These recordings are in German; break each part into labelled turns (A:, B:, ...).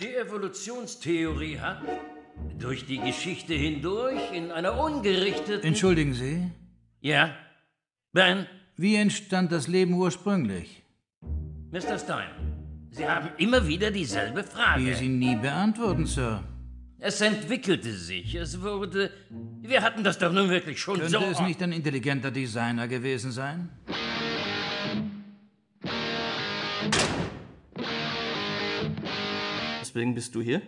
A: Die Evolutionstheorie hat durch die Geschichte hindurch in einer ungerichteten...
B: Entschuldigen Sie?
A: Ja? Ben?
B: Wie entstand das Leben ursprünglich?
A: Mr. Stein, Sie haben immer wieder dieselbe Frage.
B: Die Sie nie beantworten, Sir.
A: Es entwickelte sich, es wurde... Wir hatten das doch nun wirklich schon so...
B: Könnte es nicht ein intelligenter Designer gewesen sein?
C: Weswegen bist du hier?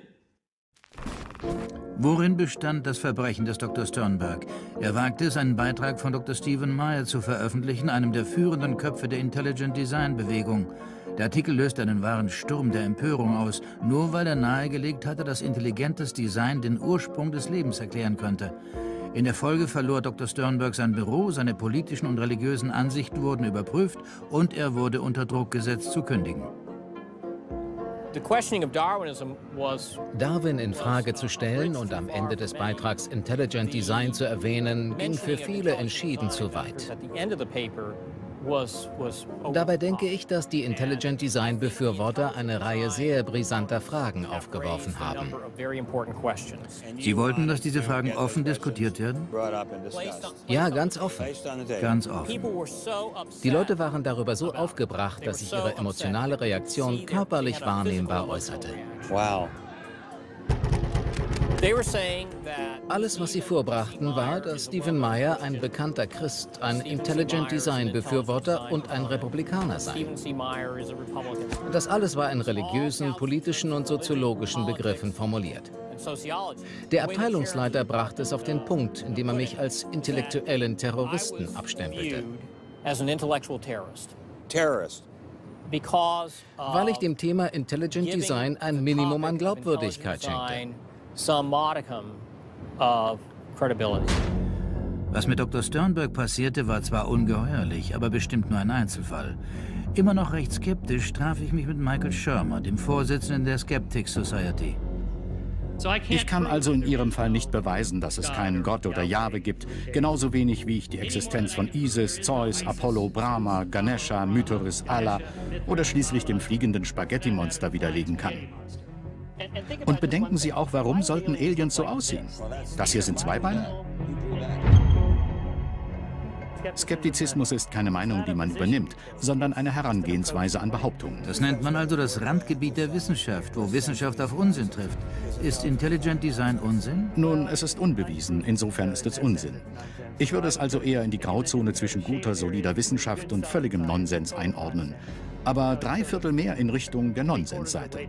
B: Worin bestand das Verbrechen des Dr. Sternberg? Er wagte es, einen Beitrag von Dr. Stephen Meyer zu veröffentlichen, einem der führenden Köpfe der Intelligent Design Bewegung. Der Artikel löste einen wahren Sturm der Empörung aus, nur weil er nahegelegt hatte, dass intelligentes Design den Ursprung des Lebens erklären könnte. In der Folge verlor Dr. Sternberg sein Büro, seine politischen und religiösen Ansichten wurden überprüft und er wurde unter Druck gesetzt zu kündigen.
D: Darwin in Frage zu stellen und am Ende des Beitrags Intelligent Design zu erwähnen, ging für viele entschieden zu weit. Dabei denke ich, dass die Intelligent Design Befürworter eine Reihe sehr brisanter Fragen aufgeworfen haben.
B: Sie wollten, dass diese Fragen offen diskutiert werden?
D: Ja, ganz offen.
B: Ganz offen.
D: Die Leute waren darüber so aufgebracht, dass sich ihre emotionale Reaktion körperlich wahrnehmbar äußerte.
C: Wow.
D: Alles, was sie vorbrachten, war, dass Stephen Meyer ein bekannter Christ, ein Intelligent Design Befürworter und ein Republikaner sei. Das alles war in religiösen, politischen und soziologischen Begriffen formuliert. Der Abteilungsleiter brachte es auf den Punkt, indem er mich als intellektuellen Terroristen abstempelte. Weil ich dem Thema Intelligent Design ein Minimum an Glaubwürdigkeit schenkte.
B: Was mit Dr. Sternberg passierte, war zwar ungeheuerlich, aber bestimmt nur ein Einzelfall. Immer noch recht skeptisch traf ich mich mit Michael Shermer, dem Vorsitzenden der Skeptics Society.
E: Ich kann also in Ihrem Fall nicht beweisen, dass es keinen Gott oder Jahwe gibt, genauso wenig wie ich die Existenz von Isis, Zeus, Apollo, Brahma, Ganesha, Mythos, Allah oder schließlich dem fliegenden Spaghetti-Monster widerlegen kann. Und bedenken Sie auch, warum sollten Aliens so aussehen? Das hier sind Zweibeiner? Skeptizismus ist keine Meinung, die man übernimmt, sondern eine Herangehensweise an Behauptungen.
B: Das nennt man also das Randgebiet der Wissenschaft, wo Wissenschaft auf Unsinn trifft. Ist Intelligent Design Unsinn?
E: Nun, es ist unbewiesen, insofern ist es Unsinn. Ich würde es also eher in die Grauzone zwischen guter, solider Wissenschaft und völligem Nonsens einordnen. Aber 3/4 mehr in Richtung der Nonsensseite.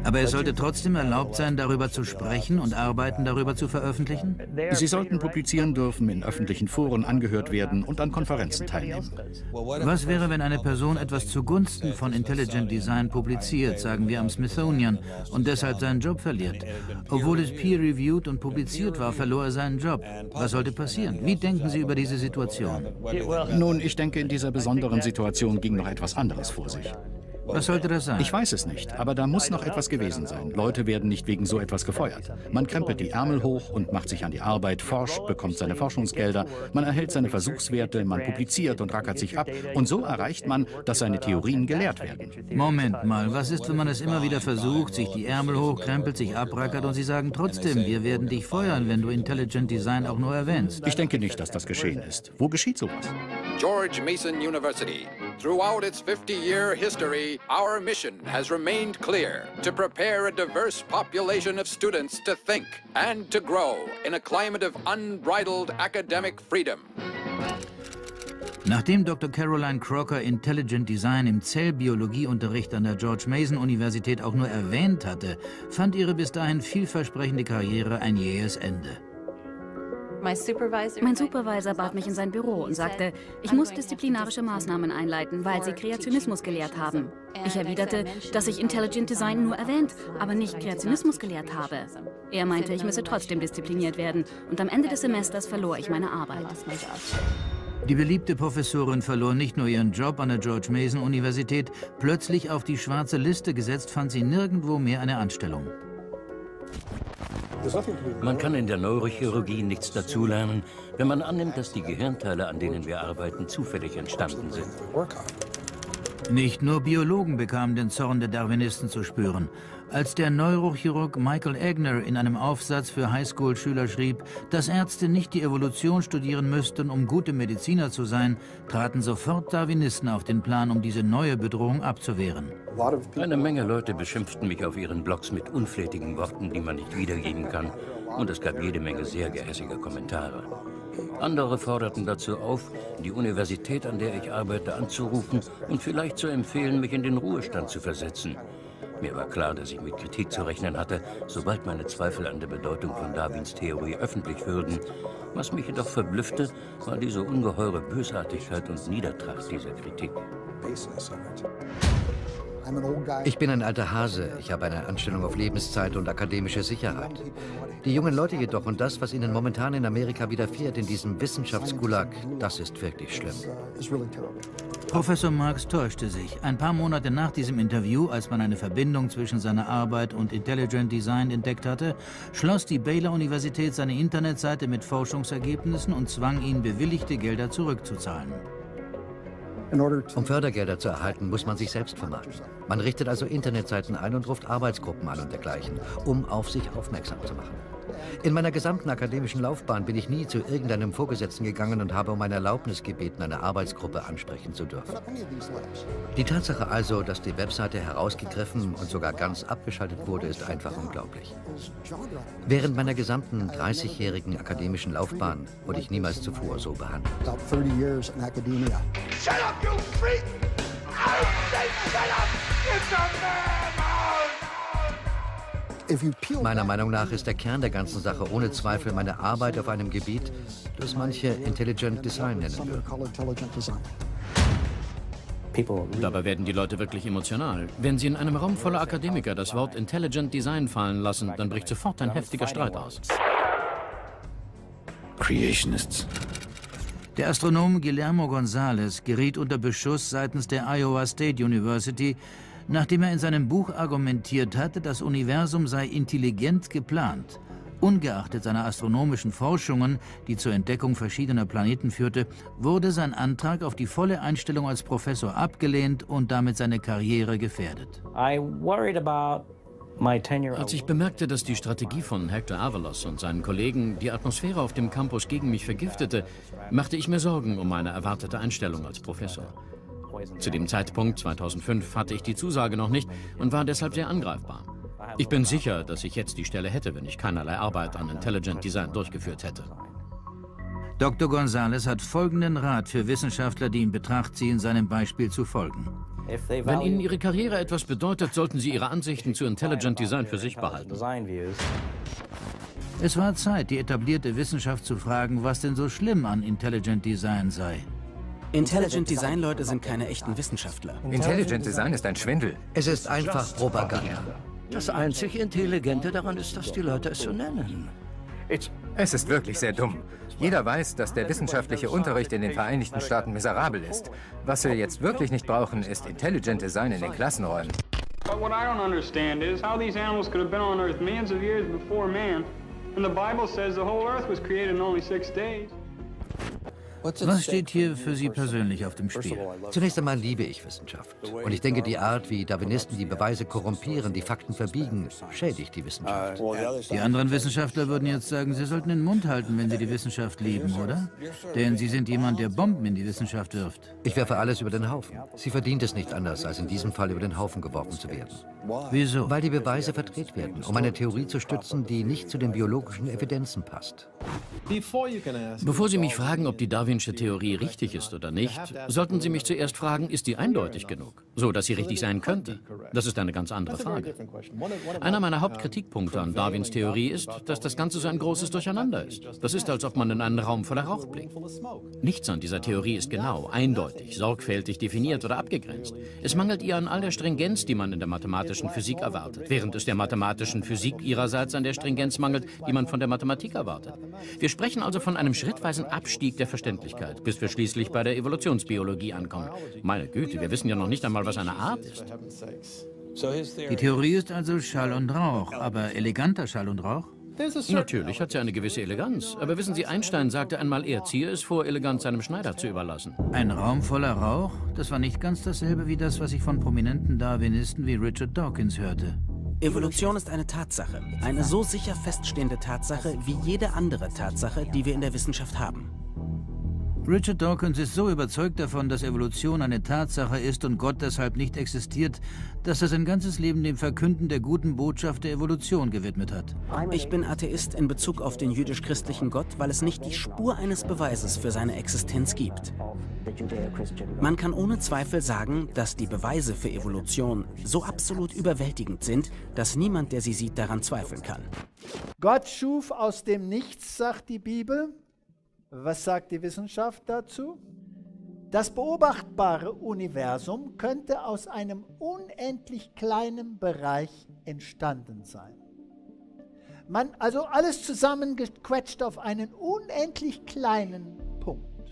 B: Aber es sollte trotzdem erlaubt sein, darüber zu sprechen und Arbeiten darüber zu veröffentlichen?
E: Sie sollten publizieren dürfen, in öffentlichen Foren angehört werden und an Konferenzen teilnehmen.
B: Was wäre, wenn eine Person etwas zugunsten von Intelligent Design publiziert, sagen wir am Smithsonian, und deshalb seinen Job verliert? Obwohl es peer-reviewed und publiziert war, verlor er seinen Job. Was sollte passieren? Wie denken Sie über diese Situation?
E: Nun, ich denke, in dieser besonderen Situation ging noch etwas anderes vor sich.
B: Was sollte das sein?
E: Ich weiß es nicht, aber da muss noch etwas gewesen sein. Leute werden nicht wegen so etwas gefeuert. Man krempelt die Ärmel hoch und macht sich an die Arbeit, forscht, bekommt seine Forschungsgelder, man erhält seine Versuchswerte, man publiziert und rackert sich ab. Und so erreicht man, dass seine Theorien gelehrt werden.
B: Moment mal, was ist, wenn man es immer wieder versucht, sich die Ärmel hochkrempelt, sich abrackert und Sie sagen trotzdem, wir werden dich feuern, wenn du Intelligent Design auch nur erwähnst?
E: Ich denke nicht, dass das geschehen ist. Wo geschieht sowas?
F: George Mason University. Throughout its 50-year history, our mission has remained clear: to prepare a diverse population of students to think and to grow in a climate of unbridled academic freedom.
B: Nachdem Dr. Caroline Crocker Intelligent Design im Zellbiologieunterricht an der George Mason Universität auch nur erwähnt hatte, fand ihre bis dahin vielversprechende Karriere ein jähes Ende.
G: Mein Supervisor bat mich in sein Büro und sagte, ich muss disziplinarische Maßnahmen einleiten, weil sie Kreationismus gelehrt haben. Ich erwiderte, dass ich Intelligent Design nur erwähnt, aber nicht Kreationismus gelehrt habe. Er meinte, ich müsse trotzdem diszipliniert werden und am Ende des Semesters verlor ich meine Arbeit.
B: Die beliebte Professorin verlor nicht nur ihren Job an der George Mason Universität, plötzlich auf die schwarze Liste gesetzt, fand sie nirgendwo mehr eine Anstellung.
A: Man kann in der Neurochirurgie nichts dazulernen, wenn man annimmt, dass die Gehirnteile, an denen wir arbeiten, zufällig entstanden sind.
B: Nicht nur Biologen bekamen den Zorn der Darwinisten zu spüren. Als der Neurochirurg Michael Egner in einem Aufsatz für Highschool-Schüler schrieb, dass Ärzte nicht die Evolution studieren müssten, um gute Mediziner zu sein, traten sofort Darwinisten auf den Plan, um diese neue Bedrohung abzuwehren.
A: Eine Menge Leute beschimpften mich auf ihren Blogs mit unflätigen Worten, die man nicht wiedergeben kann. Und es gab jede Menge sehr gehässige Kommentare. Andere forderten dazu auf, die Universität, an der ich arbeite, anzurufen und vielleicht zu empfehlen, mich in den Ruhestand zu versetzen. Mir war klar, dass ich mit Kritik zu rechnen hatte, sobald meine Zweifel an der Bedeutung von Darwins Theorie öffentlich würden. Was mich jedoch verblüffte, war diese ungeheure Bösartigkeit und Niedertracht dieser Kritik.
C: Ich bin ein alter Hase. Ich habe eine Anstellung auf Lebenszeit und akademische Sicherheit. Die jungen Leute jedoch und das, was ihnen momentan in Amerika widerfährt, in diesem Wissenschaftsgulag, das ist wirklich schlimm.
B: Professor Marks täuschte sich. Ein paar Monate nach diesem Interview, als man eine Verbindung zwischen seiner Arbeit und Intelligent Design entdeckt hatte, schloss die Baylor-Universität seine Internetseite mit Forschungsergebnissen und zwang ihn, bewilligte Gelder zurückzuzahlen.
C: Um Fördergelder zu erhalten, muss man sich selbst vermarkten. Man richtet also Internetseiten ein und ruft Arbeitsgruppen an und dergleichen, um auf sich aufmerksam zu machen. In meiner gesamten akademischen Laufbahn bin ich nie zu irgendeinem Vorgesetzten gegangen und habe um eine Erlaubnis gebeten, eine Arbeitsgruppe ansprechen zu dürfen. Die Tatsache also, dass die Webseite herausgegriffen und sogar ganz abgeschaltet wurde, ist einfach unglaublich. Während meiner gesamten 30-jährigen akademischen Laufbahn wurde ich niemals zuvor so behandelt.
H: Shut up, you freak! I say shut up! It's a man!
C: Meiner Meinung nach ist der Kern der ganzen Sache ohne Zweifel meine Arbeit auf einem Gebiet, das manche Intelligent Design nennen würden.
D: Dabei werden die Leute wirklich emotional. Wenn sie in einem Raum voller Akademiker das Wort Intelligent Design fallen lassen, dann bricht sofort ein heftiger Streit aus.
E: Creationists.
B: Der Astronom Guillermo González geriet unter Beschuss seitens der Iowa State University, nachdem er in seinem Buch argumentiert hatte, das Universum sei intelligent geplant. Ungeachtet seiner astronomischen Forschungen, die zur Entdeckung verschiedener Planeten führte, wurde sein Antrag auf die volle Einstellung als Professor abgelehnt und damit seine Karriere gefährdet.
D: Als ich bemerkte, dass die Strategie von Hector Avalos und seinen Kollegen die Atmosphäre auf dem Campus gegen mich vergiftete, machte ich mir Sorgen um meine erwartete Einstellung als Professor. Zu dem Zeitpunkt, 2005, hatte ich die Zusage noch nicht und war deshalb sehr angreifbar. Ich bin sicher, dass ich jetzt die Stelle hätte, wenn ich keinerlei Arbeit an Intelligent Design durchgeführt hätte.
B: Dr. González hat folgenden Rat für Wissenschaftler, die in Betracht ziehen, seinem Beispiel zu folgen.
D: Wenn Ihnen Ihre Karriere etwas bedeutet, sollten Sie Ihre Ansichten zu Intelligent Design für sich behalten.
B: Es war Zeit, die etablierte Wissenschaft zu fragen, was denn so schlimm an Intelligent Design sei.
I: Intelligent Design-Leute sind keine echten Wissenschaftler.
J: Intelligent Design ist ein Schwindel.
C: Es ist einfach Propaganda.
A: Das einzig Intelligente daran ist, dass die Leute es so nennen.
J: Es ist wirklich sehr dumm. Jeder weiß, dass der wissenschaftliche Unterricht in den Vereinigten Staaten miserabel ist. Was wir jetzt wirklich nicht brauchen, ist Intelligent Design in den Klassenräumen.
K: But what I don't understand is how these animals could have been on Earth millions of years before man, and the Bible says the whole Earth was created in only 6 days.
B: Was steht hier für Sie persönlich auf dem Spiel?
C: Zunächst einmal liebe ich Wissenschaft. Und ich denke, die Art, wie Darwinisten die Beweise korrumpieren, die Fakten verbiegen, schädigt die Wissenschaft.
B: Die anderen Wissenschaftler würden jetzt sagen, Sie sollten den Mund halten, wenn Sie die Wissenschaft lieben, oder? Denn Sie sind jemand, der Bomben in die Wissenschaft wirft.
C: Ich werfe alles über den Haufen. Sie verdient es nicht anders, als in diesem Fall über den Haufen geworfen zu werden.
B: Wieso?
C: Weil die Beweise verdreht werden, um eine Theorie zu stützen, die nicht zu den biologischen Evidenzen passt.
D: Bevor Sie mich fragen, ob die Darwinsche Theorie richtig ist oder nicht, sollten Sie mich zuerst fragen, ist die eindeutig genug, so dass sie richtig sein könnte? Das ist eine ganz andere Frage. Einer meiner Hauptkritikpunkte an Darwins Theorie ist, dass das Ganze so ein großes Durcheinander ist. Das ist, als ob man in einen Raum voller Rauch blickt. Nichts an dieser Theorie ist genau, eindeutig, sorgfältig definiert oder abgegrenzt. Es mangelt ihr an all der Stringenz, die man in der mathematischen Physik erwartet, während es der mathematischen Physik ihrerseits an der Stringenz mangelt, die man von der Mathematik erwartet. Wir sprechen also von einem schrittweisen Abstieg der Verständlichkeit, bis wir schließlich bei der Evolutionsbiologie ankommen. Meine Güte, wir wissen ja noch nicht einmal, was eine Art ist.
B: Die Theorie ist also Schall und Rauch, aber eleganter Schall und Rauch?
A: Natürlich hat sie eine gewisse Eleganz. Aber wissen Sie, Einstein sagte einmal, er ziehe es vor, Eleganz seinem Schneider zu überlassen.
B: Ein Raum voller Rauch? Das war nicht ganz dasselbe wie das, was ich von prominenten Darwinisten wie Richard Dawkins hörte.
I: Evolution ist eine Tatsache. Eine so sicher feststehende Tatsache wie jede andere Tatsache, die wir in der Wissenschaft haben.
B: Richard Dawkins ist so überzeugt davon, dass Evolution eine Tatsache ist und Gott deshalb nicht existiert, dass er sein ganzes Leben dem Verkünden der guten Botschaft der Evolution gewidmet hat.
I: Ich bin Atheist in Bezug auf den jüdisch-christlichen Gott, weil es nicht die Spur eines Beweises für seine Existenz gibt. Man kann ohne Zweifel sagen, dass die Beweise für Evolution so absolut überwältigend sind, dass niemand, der sie sieht, daran zweifeln kann.
L: Gott schuf aus dem Nichts, sagt die Bibel. Was sagt die Wissenschaft dazu? Das beobachtbare Universum könnte aus einem unendlich kleinen Bereich entstanden sein. Also alles zusammengequetscht auf einen unendlich kleinen Punkt.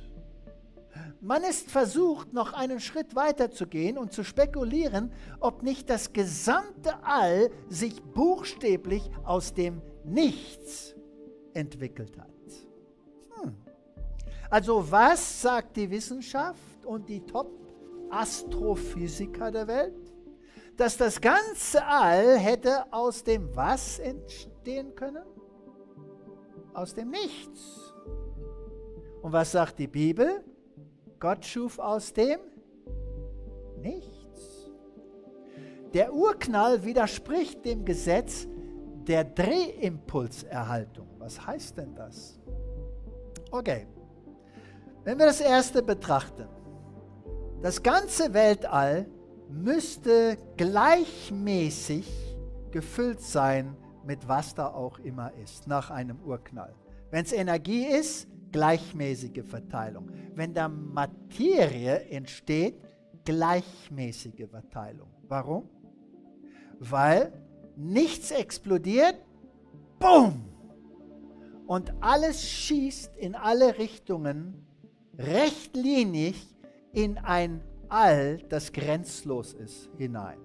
L: Man ist versucht, noch einen Schritt weiter zu gehen und zu spekulieren, ob nicht das gesamte All sich buchstäblich aus dem Nichts entwickelt hat. Also was sagt die Wissenschaft und die Top-Astrophysiker der Welt? Dass das ganze All hätte aus dem was entstehen können? Aus dem Nichts. Und was sagt die Bibel? Gott schuf aus dem Nichts. Der Urknall widerspricht dem Gesetz der Drehimpulserhaltung. Was heißt denn das? Okay. Wenn wir das erste betrachten, das ganze Weltall müsste gleichmäßig gefüllt sein mit was da auch immer ist, nach einem Urknall. Wenn es Energie ist, gleichmäßige Verteilung. Wenn da Materie entsteht, gleichmäßige Verteilung. Warum? Weil nichts explodiert, boom! Und alles schießt in alle Richtungen rechtlinig in ein All, das grenzlos ist, hinein.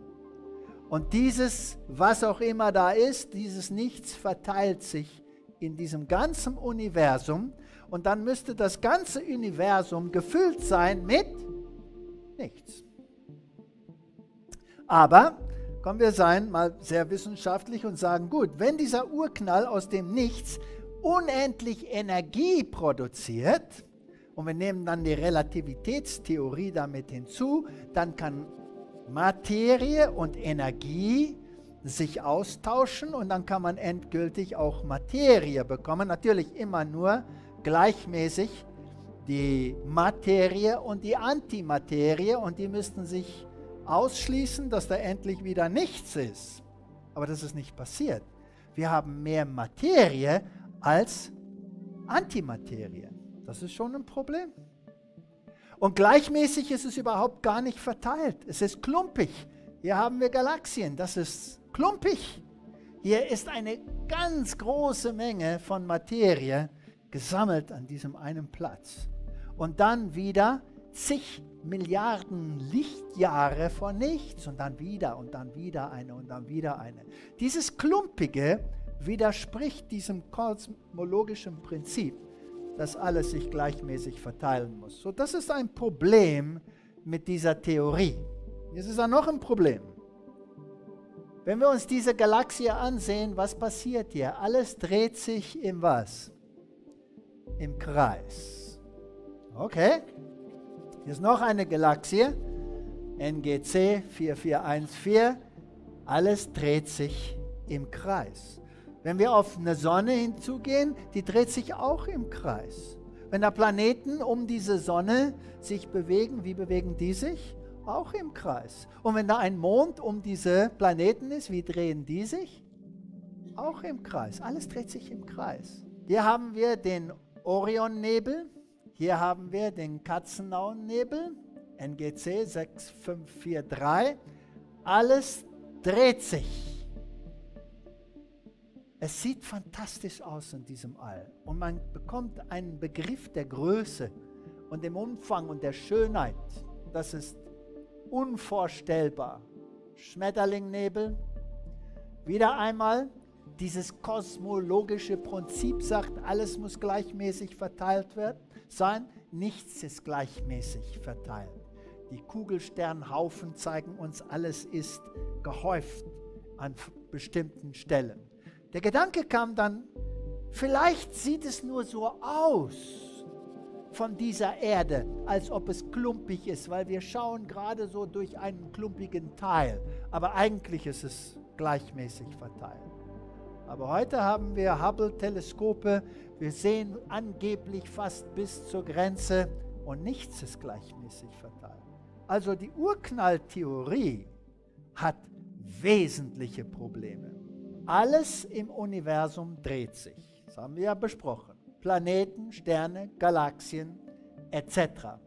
L: Und dieses, was auch immer da ist, dieses Nichts verteilt sich in diesem ganzen Universum und dann müsste das ganze Universum gefüllt sein mit nichts. Aber, kommen wir sein mal sehr wissenschaftlich und sagen, gut, wenn dieser Urknall aus dem Nichts unendlich Energie produziert, und wir nehmen dann die Relativitätstheorie damit hinzu, dann kann Materie und Energie sich austauschen und dann kann man endgültig auch Materie bekommen. Natürlich immer nur gleichmäßig die Materie und die Antimaterie und die müssten sich ausschließen, dass da endlich wieder nichts ist. Aber das ist nicht passiert. Wir haben mehr Materie als Antimaterie. Das ist schon ein Problem. Und gleichmäßig ist es überhaupt gar nicht verteilt. Es ist klumpig. Hier haben wir Galaxien. Das ist klumpig. Hier ist eine ganz große Menge von Materie gesammelt an diesem einen Platz. Und dann wieder zig Milliarden Lichtjahre von nichts und dann wieder eine und dann wieder eine. Dieses Klumpige widerspricht diesem kosmologischen Prinzip, dass alles sich gleichmäßig verteilen muss. So, das ist ein Problem mit dieser Theorie. Jetzt ist da noch ein Problem. Wenn wir uns diese Galaxie ansehen, was passiert hier? Alles dreht sich im was? Im Kreis. Okay. Hier ist noch eine Galaxie, NGC 4414. Alles dreht sich im Kreis. Wenn wir auf eine Sonne hinzugehen, die dreht sich auch im Kreis. Wenn da Planeten um diese Sonne sich bewegen, wie bewegen die sich? Auch im Kreis. Und wenn da ein Mond um diese Planeten ist, wie drehen die sich? Auch im Kreis. Alles dreht sich im Kreis. Hier haben wir den Orionnebel. Hier haben wir den Katzenauennebel, NGC 6543. Alles dreht sich. Es sieht fantastisch aus in diesem All. Und man bekommt einen Begriff der Größe und dem Umfang und der Schönheit. Das ist unvorstellbar. Schmetterlingnebel. Wieder einmal dieses kosmologische Prinzip sagt, alles muss gleichmäßig verteilt sein. Nichts ist gleichmäßig verteilt. Die Kugelsternhaufen zeigen uns, alles ist gehäuft an bestimmten Stellen. Der Gedanke kam dann, vielleicht sieht es nur so aus von dieser Erde, als ob es klumpig ist, weil wir schauen gerade so durch einen klumpigen Teil. Aber eigentlich ist es gleichmäßig verteilt. Aber heute haben wir Hubble-Teleskope, wir sehen angeblich fast bis zur Grenze und nichts ist gleichmäßig verteilt. Also die Urknalltheorie hat wesentliche Probleme. Alles im Universum dreht sich, das haben wir ja besprochen. Planeten, Sterne, Galaxien etc.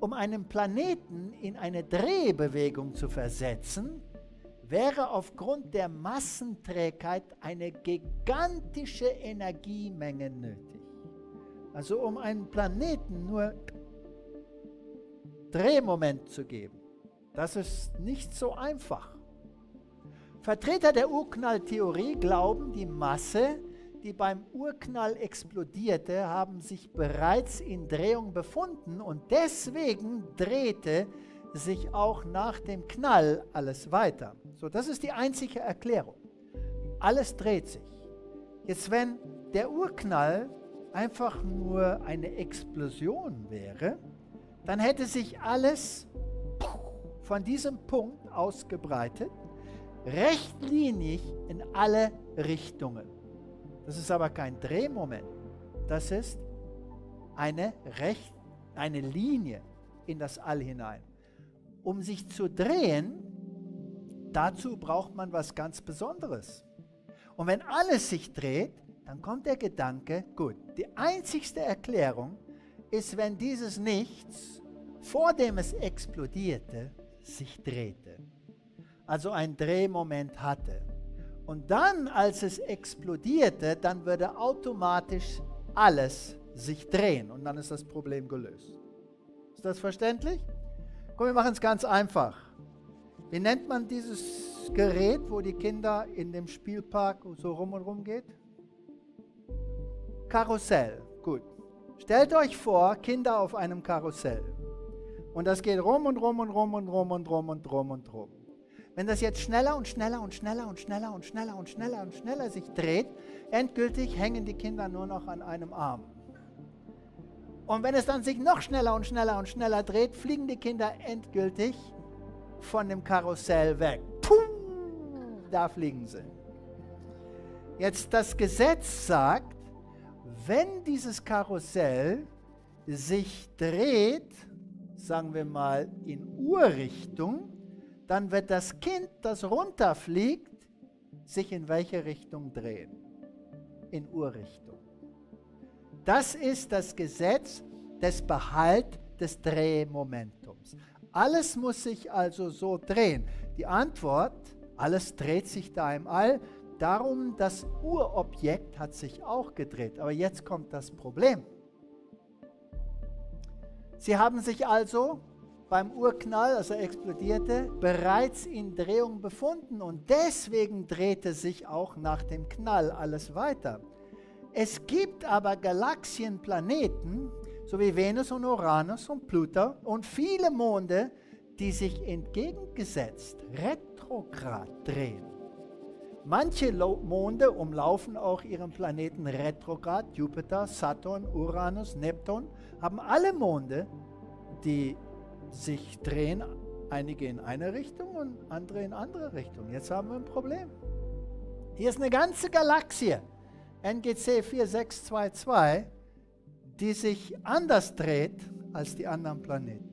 L: Um einen Planeten in eine Drehbewegung zu versetzen, wäre aufgrund der Massenträgheit eine gigantische Energiemenge nötig. Also um einem Planeten nur Drehmoment zu geben, das ist nicht so einfach. Vertreter der Urknalltheorie glauben, die Masse, die beim Urknall explodierte, haben sich bereits in Drehung befunden und deswegen drehte sich auch nach dem Knall alles weiter. So, das ist die einzige Erklärung. Alles dreht sich. Jetzt, wenn der Urknall einfach nur eine Explosion wäre, dann hätte sich alles von diesem Punkt ausgebreitet, rechtlinig in alle Richtungen. Das ist aber kein Drehmoment. Das ist eine Linie in das All hinein. Um sich zu drehen, dazu braucht man was ganz Besonderes. Und wenn alles sich dreht, dann kommt der Gedanke, gut, die einzigste Erklärung ist, wenn dieses Nichts, vor dem es explodierte, sich drehte. Also ein Drehmoment hatte. Und dann, als es explodierte, dann würde automatisch alles sich drehen. Und dann ist das Problem gelöst. Ist das verständlich? Komm, wir machen es ganz einfach. Wie nennt man dieses Gerät, wo die Kinder in dem Spielpark so rum und rum geht? Karussell. Gut. Stellt euch vor, Kinder auf einem Karussell. Und das geht rum und rum und rum und rum und rum und rum und rum. Wenn das jetzt schneller und schneller und schneller und schneller und schneller und schneller und schneller sich dreht, endgültig hängen die Kinder nur noch an einem Arm. Und wenn es dann sich noch schneller und schneller und schneller dreht, fliegen die Kinder endgültig von dem Karussell weg. Puh, da fliegen sie. Jetzt das Gesetz sagt, wenn dieses Karussell sich dreht, sagen wir mal in Uhrrichtung, dann wird das Kind, das runterfliegt, sich in welche Richtung drehen? In Uhrrichtung. Das ist das Gesetz des Behalt des Drehmomentums. Alles muss sich also so drehen. Die Antwort, alles dreht sich da im All. Darum, das Urobjekt hat sich auch gedreht. Aber jetzt kommt das Problem. Sie haben sich also beim Urknall, als er explodierte, bereits in Drehung befunden und deswegen drehte sich auch nach dem Knall alles weiter. Es gibt aber Galaxien, Planeten, so wie Venus und Uranus und Pluto und viele Monde, die sich entgegengesetzt, retrograd drehen. Manche Monde umlaufen auch ihren Planeten retrograd, Jupiter, Saturn, Uranus, Neptun, haben alle Monde, die sich drehen, einige in eine Richtung und andere in andere Richtung. Jetzt haben wir ein Problem. Hier ist eine ganze Galaxie, NGC 4622, die sich anders dreht als die anderen Planeten.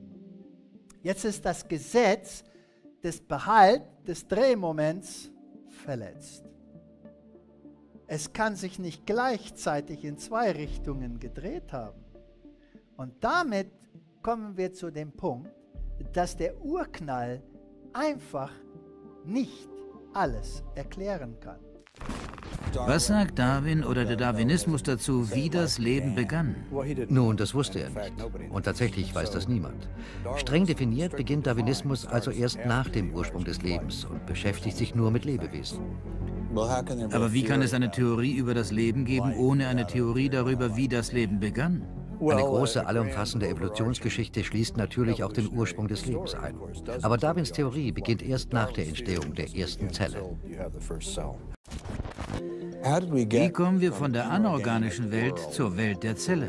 L: Jetzt ist das Gesetz des Behalt des Drehmoments verletzt. Es kann sich nicht gleichzeitig in zwei Richtungen gedreht haben. Und damit kommen wir zu dem Punkt, dass der Urknall einfach nicht alles erklären kann.
B: Was sagt Darwin oder der Darwinismus dazu, wie das Leben begann?
C: Nun, das wusste er nicht. Und tatsächlich weiß das niemand. Streng definiert beginnt Darwinismus also erst nach dem Ursprung des Lebens und beschäftigt sich nur mit Lebewesen.
B: Aber wie kann es eine Theorie über das Leben geben, ohne eine Theorie darüber, wie das Leben begann?
C: Eine große, allumfassende Evolutionsgeschichte schließt natürlich auch den Ursprung des Lebens ein. Aber Darwins Theorie beginnt erst nach der Entstehung der ersten Zelle.
B: Wie kommen wir von der anorganischen Welt zur Welt der Zelle?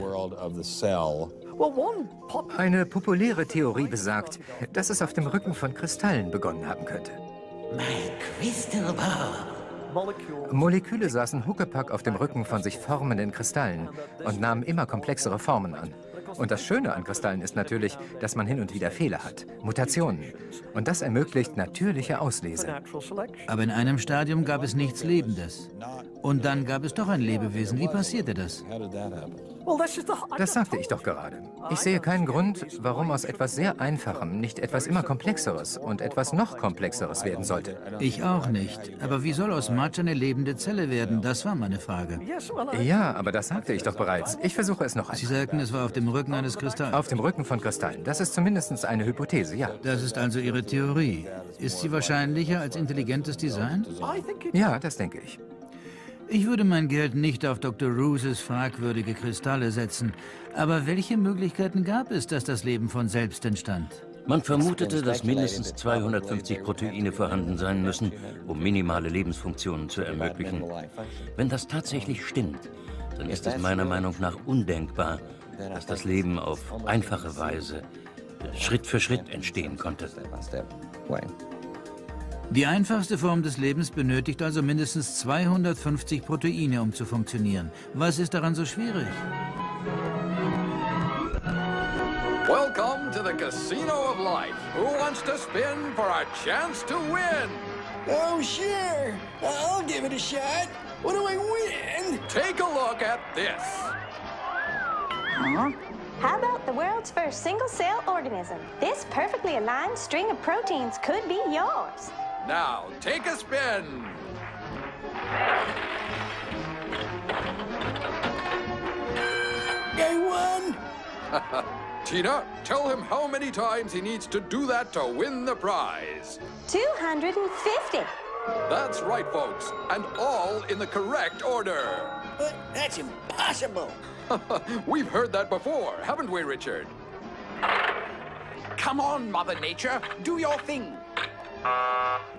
J: Eine populäre Theorie besagt, dass es auf dem Rücken von Kristallen begonnen haben könnte. Moleküle saßen Huckepack auf dem Rücken von sich formenden Kristallen und nahmen immer komplexere Formen an. Und das Schöne an Kristallen ist natürlich, dass man hin und wieder Fehler hat, Mutationen. Und das ermöglicht natürliche Auslese.
B: Aber in einem Stadium gab es nichts Lebendes. Und dann gab es doch ein Lebewesen. Wie passierte das?
J: Das sagte ich doch gerade. Ich sehe keinen Grund, warum aus etwas sehr Einfachem nicht etwas immer Komplexeres und etwas noch Komplexeres werden sollte.
B: Ich auch nicht. Aber wie soll aus Matsch eine lebende Zelle werden? Das war meine Frage.
J: Ja, aber das sagte ich doch bereits. Ich versuche es noch einmal.
B: Sie sagten, es war auf dem Rücken eines Kristalls.
J: Auf dem Rücken von Kristallen. Das ist zumindest eine Hypothese, ja.
B: Das ist also Ihre Theorie. Ist sie wahrscheinlicher als intelligentes Design?
J: Ja, das denke ich.
B: Ich würde mein Geld nicht auf Dr. Rooses fragwürdige Kristalle setzen. Aber welche Möglichkeiten gab es, dass das Leben von selbst entstand?
A: Man vermutete, dass mindestens 250 Proteine vorhanden sein müssen, um minimale Lebensfunktionen zu ermöglichen. Wenn das tatsächlich stimmt, dann ist es meiner Meinung nach undenkbar, dass das Leben auf einfache Weise Schritt für Schritt entstehen konnte.
B: Die einfachste Form des Lebens benötigt also mindestens 250 Proteine, um zu funktionieren. Was ist daran so schwierig?
F: Welcome to the Casino of Life. Who wants to spin for a chance to win?
H: Oh, sure. I'll give it a shot. What do I win?
F: Take a look at this.
M: Huh? How about the world's first single-cell organism? This perfectly aligned string of proteins could be yours.
F: Now, take a spin.
H: I won.
F: Tina, tell him how many times he needs to do that to win the prize.
M: 250.
F: That's right, folks, and all in the correct order.
H: But that's impossible.
F: We've heard that before, haven't we, Richard?
N: Come on, Mother Nature, do your thing.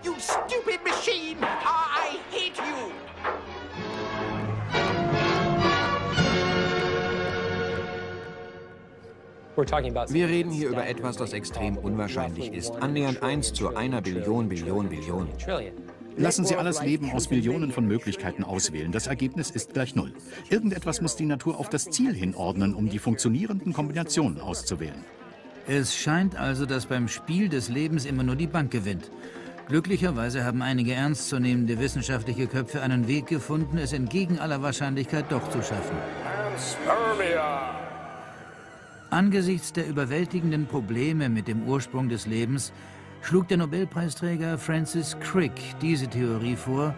N: You stupid machine! I hate you!
O: Wir reden hier über etwas, das extrem unwahrscheinlich ist. Annähernd 1 zu 1 Billion.
E: Lassen Sie alles Leben aus Billionen von Möglichkeiten auswählen. Das Ergebnis ist gleich 0. Irgendetwas muss die Natur auf das Ziel hinordnen, um die funktionierenden Kombinationen auszuwählen.
B: Es scheint also, dass beim Spiel des Lebens immer nur die Bank gewinnt. Glücklicherweise haben einige ernstzunehmende wissenschaftliche Köpfe einen Weg gefunden, es entgegen aller Wahrscheinlichkeit doch zu schaffen. Angesichts der überwältigenden Probleme mit dem Ursprung des Lebens schlug der Nobelpreisträger Francis Crick diese Theorie vor,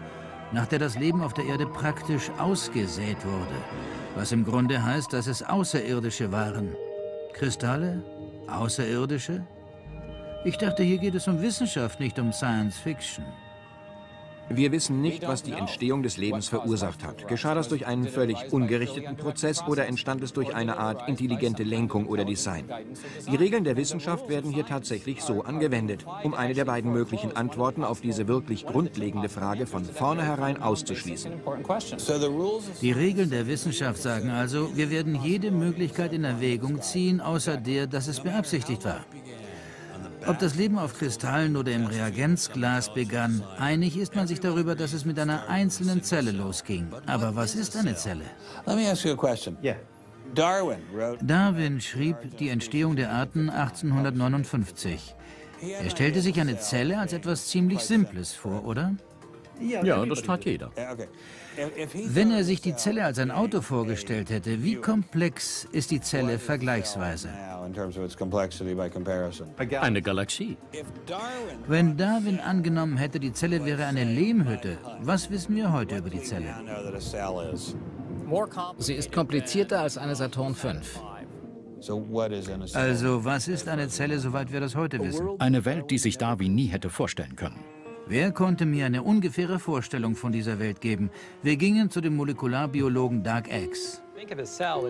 B: nach der das Leben auf der Erde praktisch ausgesät wurde. Was im Grunde heißt, dass es Außerirdische waren. Kristalle? Außerirdische? Ich dachte, hier geht es um Wissenschaft, nicht um Science Fiction.
O: Wir wissen nicht, was die Entstehung des Lebens verursacht hat. Geschah das durch einen völlig ungerichteten Prozess oder entstand es durch eine Art intelligente Lenkung oder Design? Die Regeln der Wissenschaft werden hier tatsächlich so angewendet, um eine der beiden möglichen Antworten auf diese wirklich grundlegende Frage von vornherein auszuschließen.
B: Die Regeln der Wissenschaft sagen also, wir werden jede Möglichkeit in Erwägung ziehen, außer der, dass es beabsichtigt war. Ob das Leben auf Kristallen oder im Reagenzglas begann, einig ist man sich darüber, dass es mit einer einzelnen Zelle losging. Aber was ist eine Zelle? Darwin schrieb Die Entstehung der Arten 1859. Er stellte sich eine Zelle als etwas ziemlich Simples vor, oder?
A: Ja, das tat jeder.
B: Wenn er sich die Zelle als ein Auto vorgestellt hätte, wie komplex ist die Zelle vergleichsweise?
A: Eine Galaxie.
B: Wenn Darwin angenommen hätte, die Zelle wäre eine Lehmhütte, was wissen wir heute über die Zelle?
D: Sie ist komplizierter als eine Saturn V.
B: Also, was ist eine Zelle, soweit wir das heute wissen?
E: Eine Welt, die sich Darwin nie hätte vorstellen können.
B: Wer konnte mir eine ungefähre Vorstellung von dieser Welt geben? Wir gingen zu dem Molekularbiologen Doug X.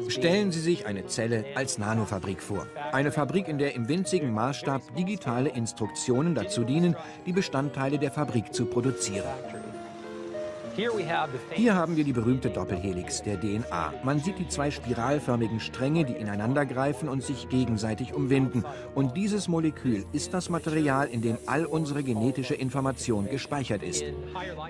O: Stellen Sie sich eine Zelle als Nanofabrik vor. Eine Fabrik, in der im winzigen Maßstab digitale Instruktionen dazu dienen, die Bestandteile der Fabrik zu produzieren. Hier haben wir die berühmte Doppelhelix der DNA. Man sieht die zwei spiralförmigen Stränge, die ineinandergreifen und sich gegenseitig umwinden. Und dieses Molekül ist das Material, in dem all unsere genetische Information gespeichert ist.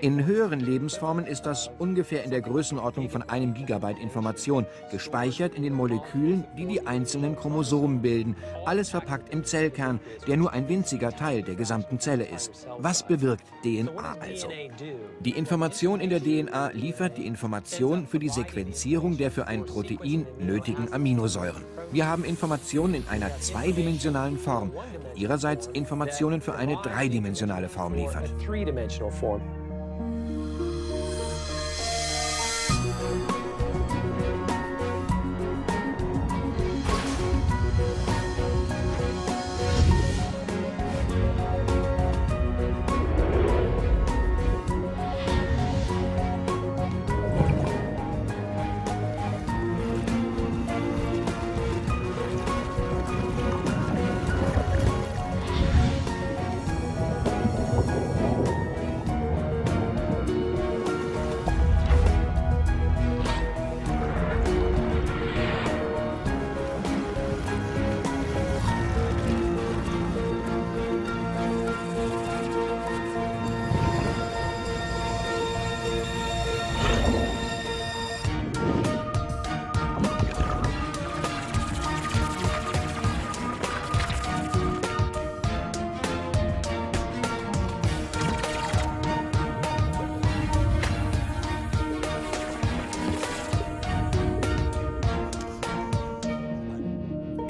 O: In höheren Lebensformen ist das ungefähr in der Größenordnung von 1 Gigabyte Information, gespeichert in den Molekülen, die die einzelnen Chromosomen bilden. Alles verpackt im Zellkern, der nur ein winziger Teil der gesamten Zelle ist. Was bewirkt DNA also? Die Information in der DNA liefert die Information für die Sequenzierung der für ein Protein nötigen Aminosäuren. Wir haben Informationen in einer zweidimensionalen Form, die ihrerseits Informationen für eine dreidimensionale Form liefert.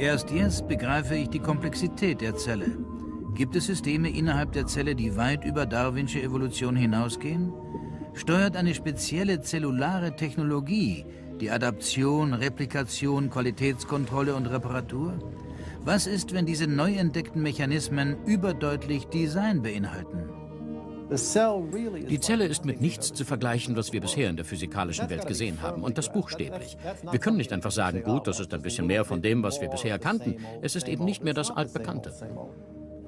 B: Erst jetzt begreife ich die Komplexität der Zelle. Gibt es Systeme innerhalb der Zelle, die weit über darwinsche Evolution hinausgehen? Steuert eine spezielle zellulare Technologie die Adaption, Replikation, Qualitätskontrolle und Reparatur? Was ist, wenn diese neu entdeckten Mechanismen überdeutlich Design beinhalten?
A: Die Zelle ist mit nichts zu vergleichen, was wir bisher in der physikalischen Welt gesehen haben, und das buchstäblich. Wir können nicht einfach sagen, gut, das ist ein bisschen mehr von dem, was wir bisher kannten. Es ist eben nicht mehr das Altbekannte.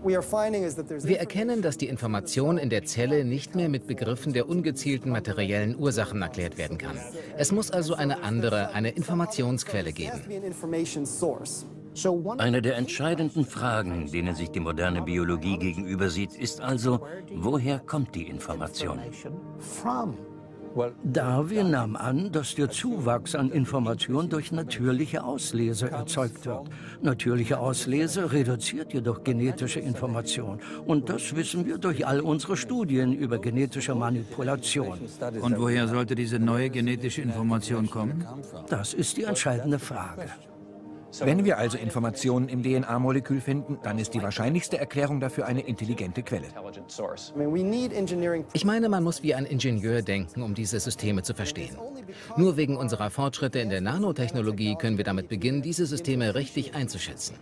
D: Wir erkennen, dass die Information in der Zelle nicht mehr mit Begriffen der ungezielten materiellen Ursachen erklärt werden kann. Es muss also eine andere, eine Informationsquelle geben.
A: Eine der entscheidenden Fragen, denen sich die moderne Biologie gegenüber sieht, ist also, woher kommt die Information?
P: Darwin nahm an, dass der Zuwachs an Information durch natürliche Auslese erzeugt wird. Natürliche Auslese reduziert jedoch genetische Information. Und das wissen wir durch all unsere Studien über genetische Manipulation.
B: Und woher sollte diese neue genetische Information kommen?
P: Das ist die entscheidende Frage.
O: Wenn wir also Informationen im DNA-Molekül finden, dann ist die wahrscheinlichste Erklärung dafür eine intelligente Quelle.
D: Ich meine, man muss wie ein Ingenieur denken, um diese Systeme zu verstehen. Nur wegen unserer Fortschritte in der Nanotechnologie können wir damit beginnen, diese Systeme richtig einzuschätzen.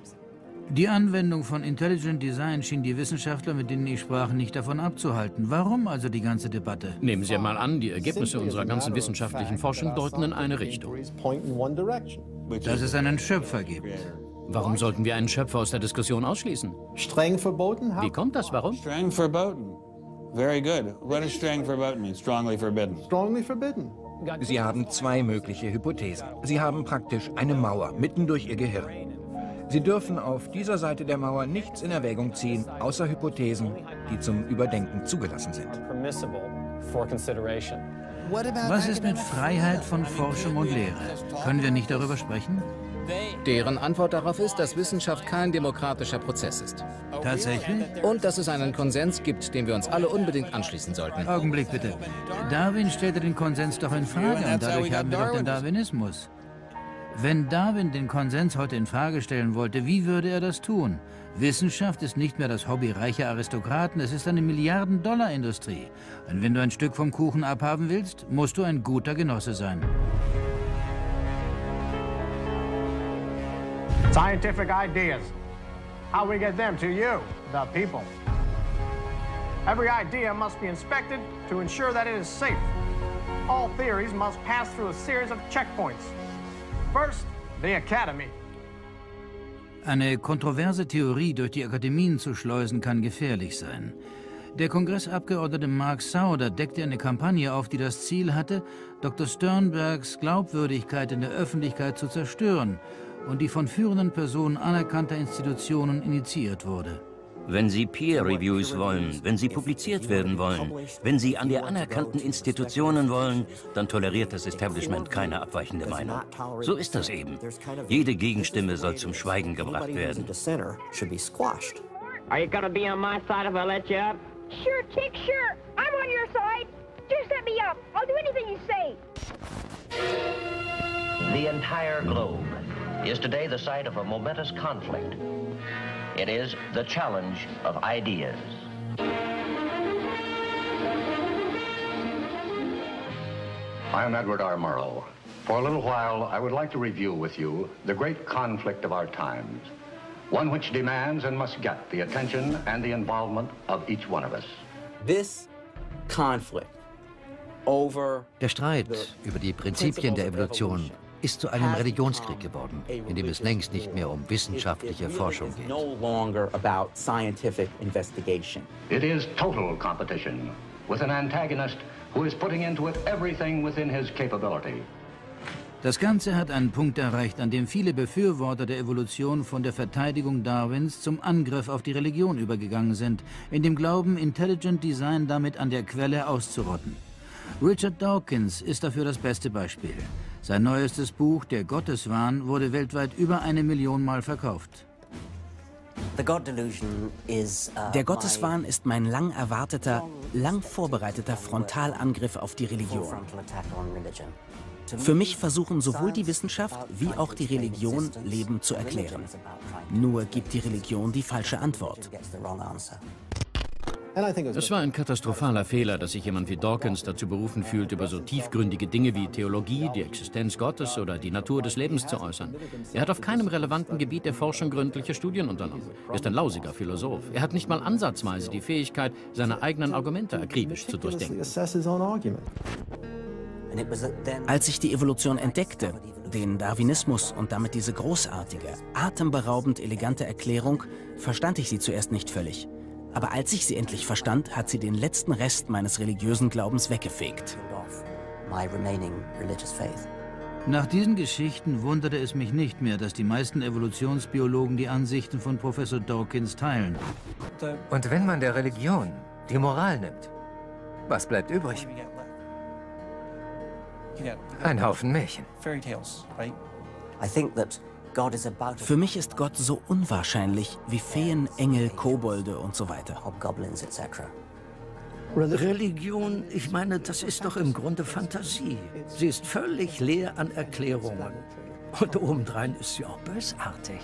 B: Die Anwendung von Intelligent Design schien die Wissenschaftler, mit denen ich sprach, nicht davon abzuhalten. Warum also die ganze Debatte?
A: Nehmen Sie einmal an, die Ergebnisse unserer ganzen wissenschaftlichen Forschung deuten in eine Richtung.
B: Dass es einen Schöpfer gibt.
A: Warum sollten wir einen Schöpfer aus der Diskussion ausschließen?
Q: Streng verboten?
A: Wie kommt das? Warum?
Q: Streng verboten. Very good. What does streng verboten mean? Strongly forbidden. Strongly forbidden.
O: Sie haben zwei mögliche Hypothesen. Sie haben praktisch eine Mauer mitten durch Ihr Gehirn. Sie dürfen auf dieser Seite der Mauer nichts in Erwägung ziehen, außer Hypothesen, die zum Überdenken zugelassen sind.
B: Was ist mit Freiheit von Forschung und Lehre? Können wir nicht darüber sprechen?
D: Deren Antwort darauf ist, dass Wissenschaft kein demokratischer Prozess ist.
B: Tatsächlich?
D: Und dass es einen Konsens gibt, dem wir uns alle unbedingt anschließen sollten.
B: Augenblick bitte. Darwin stellte den Konsens doch in Frage und dadurch haben wir doch den Darwinismus. Wenn Darwin den Konsens heute in Frage stellen wollte, wie würde er das tun? Wissenschaft ist nicht mehr das Hobby reicher Aristokraten, es ist eine Milliarden-Dollar-Industrie. Und wenn du ein Stück vom Kuchen abhaben willst, musst du ein guter Genosse sein.
R: Scientific ideas. How we get them to you, the people. Every idea must be inspected to ensure that it is safe. All theories must pass through a series of checkpoints. First, the Academy.
B: Eine kontroverse Theorie durch die Akademien zu schleusen, kann gefährlich sein. Der Kongressabgeordnete Mark Sauder deckte eine Kampagne auf, die das Ziel hatte, Dr. Sternbergs Glaubwürdigkeit in der Öffentlichkeit zu zerstören und die von führenden Personen anerkannter Institutionen initiiert wurde.
A: Wenn Sie Peer-Reviews wollen, wenn Sie publiziert werden wollen, wenn Sie an die anerkannten Institutionen wollen, dann toleriert das Establishment keine abweichende Meinung. So ist das eben. Jede Gegenstimme soll zum Schweigen gebracht werden.
S: Are you gonna be on my side if I let you up?
H: Sure, Chick, sure. I'm on your side. Just let me up. I'll do anything you say.
T: The entire globe is today the site of a momentous conflict. It is the challenge of ideas.
U: I am Edward R. Murrow. For a little while, I would like to review with you the great conflict of our times, one which demands and must get the attention and the involvement of each one of us.
I: This conflict over
C: Der Streit über die Prinzipien der Evolution ist zu einem Religionskrieg geworden, in dem es längst nicht mehr um wissenschaftliche Forschung geht.
U: It is total competition with an antagonist who is putting into it everything within his capability.
B: Das Ganze hat einen Punkt erreicht, an dem viele Befürworter der Evolution von der Verteidigung Darwins zum Angriff auf die Religion übergegangen sind, in dem Glauben, Intelligent Design damit an der Quelle auszurotten. Richard Dawkins ist dafür das beste Beispiel. Sein neuestes Buch, Der Gotteswahn, wurde weltweit über 1 Million Mal verkauft.
I: Der Gotteswahn ist mein lang erwarteter, lang vorbereiteter Frontalangriff auf die Religion. Für mich versuchen sowohl die Wissenschaft wie auch die Religion, Leben zu erklären. Nur gibt die Religion die falsche Antwort.
D: Es war ein katastrophaler Fehler, dass sich jemand wie Dawkins dazu berufen fühlt, über so tiefgründige Dinge wie Theologie, die Existenz Gottes oder die Natur des Lebens zu äußern. Er hat auf keinem relevanten Gebiet der Forschung gründliche Studien unternommen. Er ist ein lausiger Philosoph. Er hat nicht mal ansatzweise die Fähigkeit, seine eigenen Argumente akribisch zu durchdenken.
I: Als ich die Evolution entdeckte, den Darwinismus und damit diese großartige, atemberaubend elegante Erklärung, verstand ich sie zuerst nicht völlig. Aber als ich sie endlich verstand, hat sie den letzten Rest meines religiösen Glaubens weggefegt.
B: Nach diesen Geschichten wunderte es mich nicht mehr, dass die meisten Evolutionsbiologen die Ansichten von Professor Dawkins teilen.
J: Und wenn man der Religion die Moral nimmt, was bleibt übrig? Ein Haufen Märchen.
I: Für mich ist Gott so unwahrscheinlich wie Feen, Engel, Kobolde und so weiter.
P: Religion, ich meine, das ist doch im Grunde Fantasie. Sie ist völlig leer an Erklärungen. Und obendrein ist sie auch bösartig.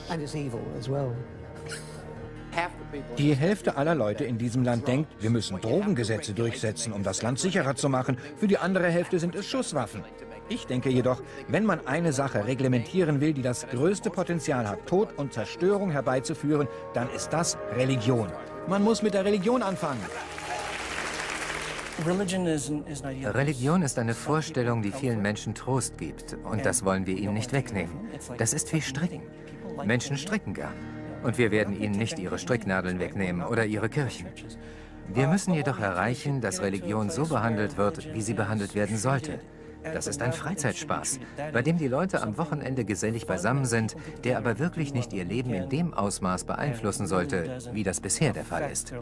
O: Die Hälfte aller Leute in diesem Land denkt, wir müssen Drogengesetze durchsetzen, um das Land sicherer zu machen. Für die andere Hälfte sind es Schusswaffen. Ich denke jedoch, wenn man eine Sache reglementieren will, die das größte Potenzial hat, Tod und Zerstörung herbeizuführen, dann ist das Religion. Man muss mit der Religion anfangen.
J: Religion ist eine Vorstellung, die vielen Menschen Trost gibt. Und das wollen wir ihnen nicht wegnehmen. Das ist wie Stricken. Menschen stricken gern. Und wir werden ihnen nicht ihre Stricknadeln wegnehmen oder ihre Kirchen. Wir müssen jedoch erreichen, dass Religion so behandelt wird, wie sie behandelt werden sollte. Das ist ein Freizeitspaß, bei dem die Leute am Wochenende gesellig beisammen sind, der aber wirklich nicht ihr Leben in dem Ausmaß beeinflussen sollte, wie das bisher der Fall ist.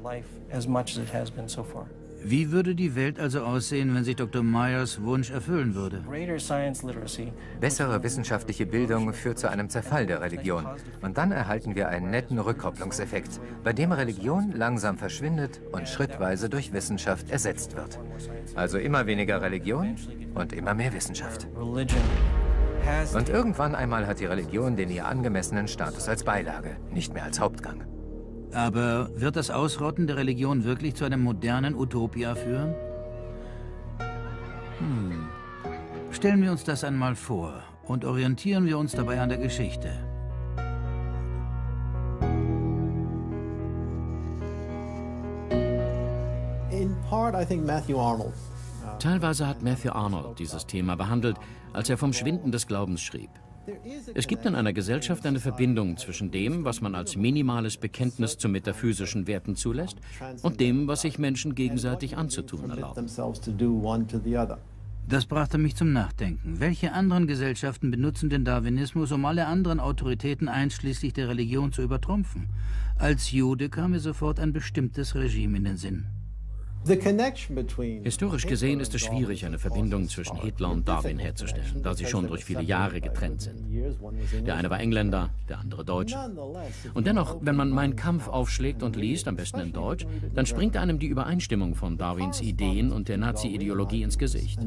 B: Wie würde die Welt also aussehen, wenn sich Dr. Myers Wunsch erfüllen würde?
J: Bessere wissenschaftliche Bildung führt zu einem Zerfall der Religion. Und dann erhalten wir einen netten Rückkopplungseffekt, bei dem Religion langsam verschwindet und schrittweise durch Wissenschaft ersetzt wird. Also immer weniger Religion und immer mehr Wissenschaft. Und irgendwann einmal hat die Religion den ihr angemessenen Status als Beilage, nicht mehr als Hauptgang.
B: Aber wird das Ausrotten der Religion wirklich zu einem modernen Utopia führen? Stellen wir uns das einmal vor und orientieren wir uns dabei an der Geschichte.
D: Teilweise hat Matthew Arnold dieses Thema behandelt, als er vom Schwinden des Glaubens schrieb. Es gibt in einer Gesellschaft eine Verbindung zwischen dem, was man als minimales Bekenntnis zu metaphysischen Werten zulässt, und dem, was sich Menschen gegenseitig anzutun erlauben.
B: Das brachte mich zum Nachdenken. Welche anderen Gesellschaften benutzen den Darwinismus, um alle anderen Autoritäten einschließlich der Religion zu übertrumpfen? Als Jude kam mir sofort ein bestimmtes Regime in den Sinn.
D: Historisch gesehen ist es schwierig, eine Verbindung zwischen Hitler und Darwin herzustellen, da sie schon durch viele Jahre getrennt sind. Der eine war Engländer, der andere Deutsch. Und dennoch, wenn man Mein Kampf aufschlägt und liest, am besten in Deutsch, dann springt einem die Übereinstimmung von Darwins Ideen und der Nazi-Ideologie ins Gesicht.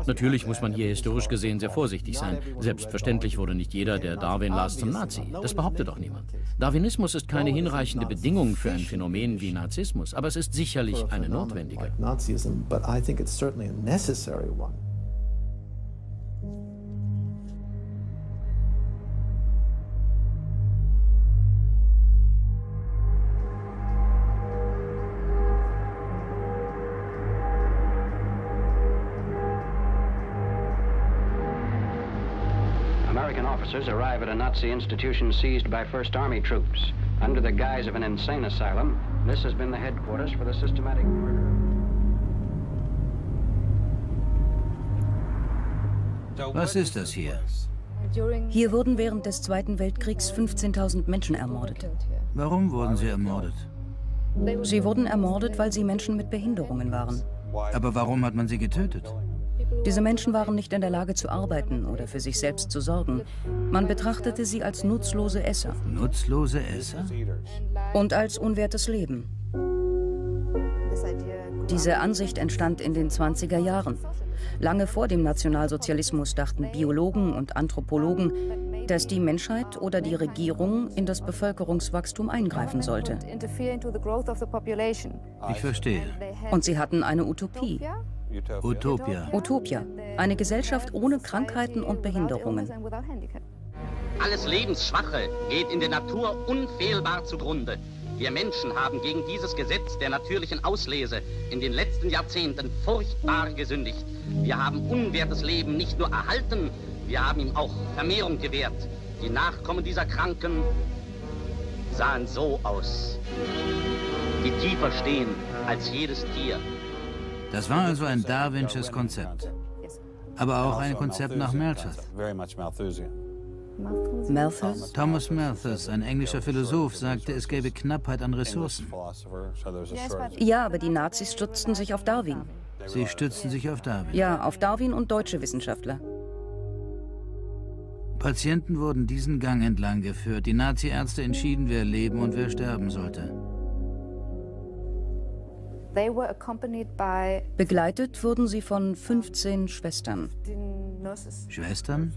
D: Natürlich muss man hier historisch gesehen sehr vorsichtig sein. Selbstverständlich wurde nicht jeder, der Darwin las, zum Nazi. Das behauptet auch niemand. Darwinismus ist keine hinreichende Bedingung für ein Phänomen wie Nazismus, aber es ist sicherlich eine notwendige.
G: American officers arrive at a Nazi institution seized by First Army troops. Under the guise of an insane asylum, this has been the headquarters for the systematic murder.
B: Was ist das hier?
V: Hier wurden während des Zweiten Weltkriegs 15.000 Menschen ermordet.
B: Warum wurden sie ermordet?
V: Sie wurden ermordet, weil sie Menschen mit Behinderungen waren.
B: Aber warum hat man sie getötet?
V: Diese Menschen waren nicht in der Lage zu arbeiten oder für sich selbst zu sorgen. Man betrachtete sie als nutzlose Esser.
B: Nutzlose Esser?
V: Und als unwertes Leben. Diese Ansicht entstand in den 20er Jahren. Lange vor dem Nationalsozialismus dachten Biologen und Anthropologen, dass die Menschheit oder die Regierung in das Bevölkerungswachstum eingreifen sollte.
B: Ich verstehe.
V: Und sie hatten eine Utopie.
B: Utopia.
V: Utopia. Eine Gesellschaft ohne Krankheiten und Behinderungen.
W: Alles Lebensschwache geht in der Natur unfehlbar zugrunde. Wir Menschen haben gegen dieses Gesetz der natürlichen Auslese in den letzten Jahrzehnten furchtbar gesündigt. Wir haben unwertes Leben nicht nur erhalten, wir haben ihm auch Vermehrung gewährt. Die Nachkommen dieser Kranken sahen so aus, die tiefer stehen als jedes Tier.
B: Das war also ein darwinsches Konzept. Aber auch ein Konzept nach Malthus.
V: Malthus?
B: Thomas Malthus, ein englischer Philosoph, sagte, es gäbe Knappheit an Ressourcen.
V: Ja, aber die Nazis stützten sich auf Darwin.
B: Sie stützten sich auf Darwin?
V: Ja, auf Darwin und deutsche Wissenschaftler.
B: Patienten wurden diesen Gang entlang geführt. Die Nazi-Ärzte entschieden, wer leben und wer sterben sollte.
V: Begleitet wurden sie von 15 Schwestern.
B: Schwestern?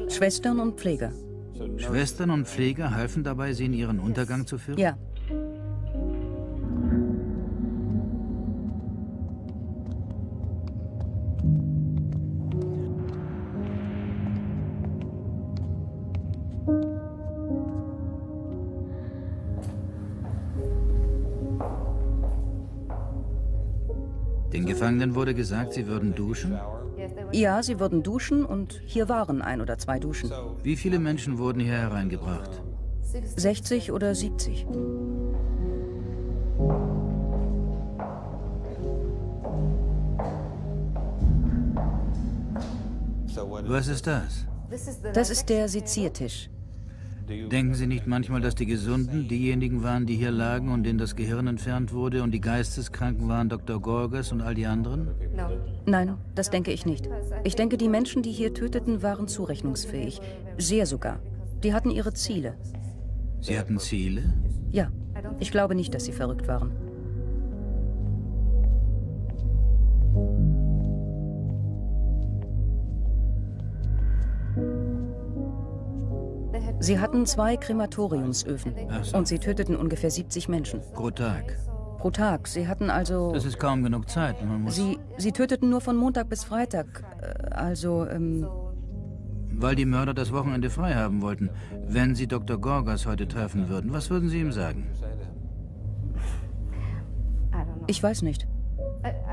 V: Schwestern und Pfleger.
B: Schwestern und Pfleger halfen dabei, sie in ihren Untergang zu führen?
V: Ja.
B: Den Gefangenen wurde gesagt, sie würden duschen?
V: Ja, sie würden duschen und hier waren 1 oder 2 Duschen.
B: Wie viele Menschen wurden hier hereingebracht?
V: 60 oder 70.
B: Was ist das?
V: Das ist der Seziertisch.
B: Denken Sie nicht manchmal, dass die Gesunden diejenigen waren, die hier lagen und denen das Gehirn entfernt wurde, und die Geisteskranken waren Dr. Gorgas und all die anderen?
V: Nein, das denke ich nicht. Ich denke, die Menschen, die hier töteten, waren zurechnungsfähig. Sehr sogar. Die hatten ihre Ziele.
B: Sie hatten Ziele?
V: Ja. Ich glaube nicht, dass sie verrückt waren. Sie hatten 2 Krematoriumsöfen und sie töteten ungefähr 70 Menschen.
B: Pro Tag?
V: Pro Tag. Sie hatten also...
B: Das ist kaum genug Zeit. Man muss
V: Sie töteten nur von Montag bis Freitag.
B: Weil die Mörder das Wochenende frei haben wollten. Wenn Sie Dr. Gorgas heute treffen würden, was würden Sie ihm sagen?
V: Ich weiß nicht.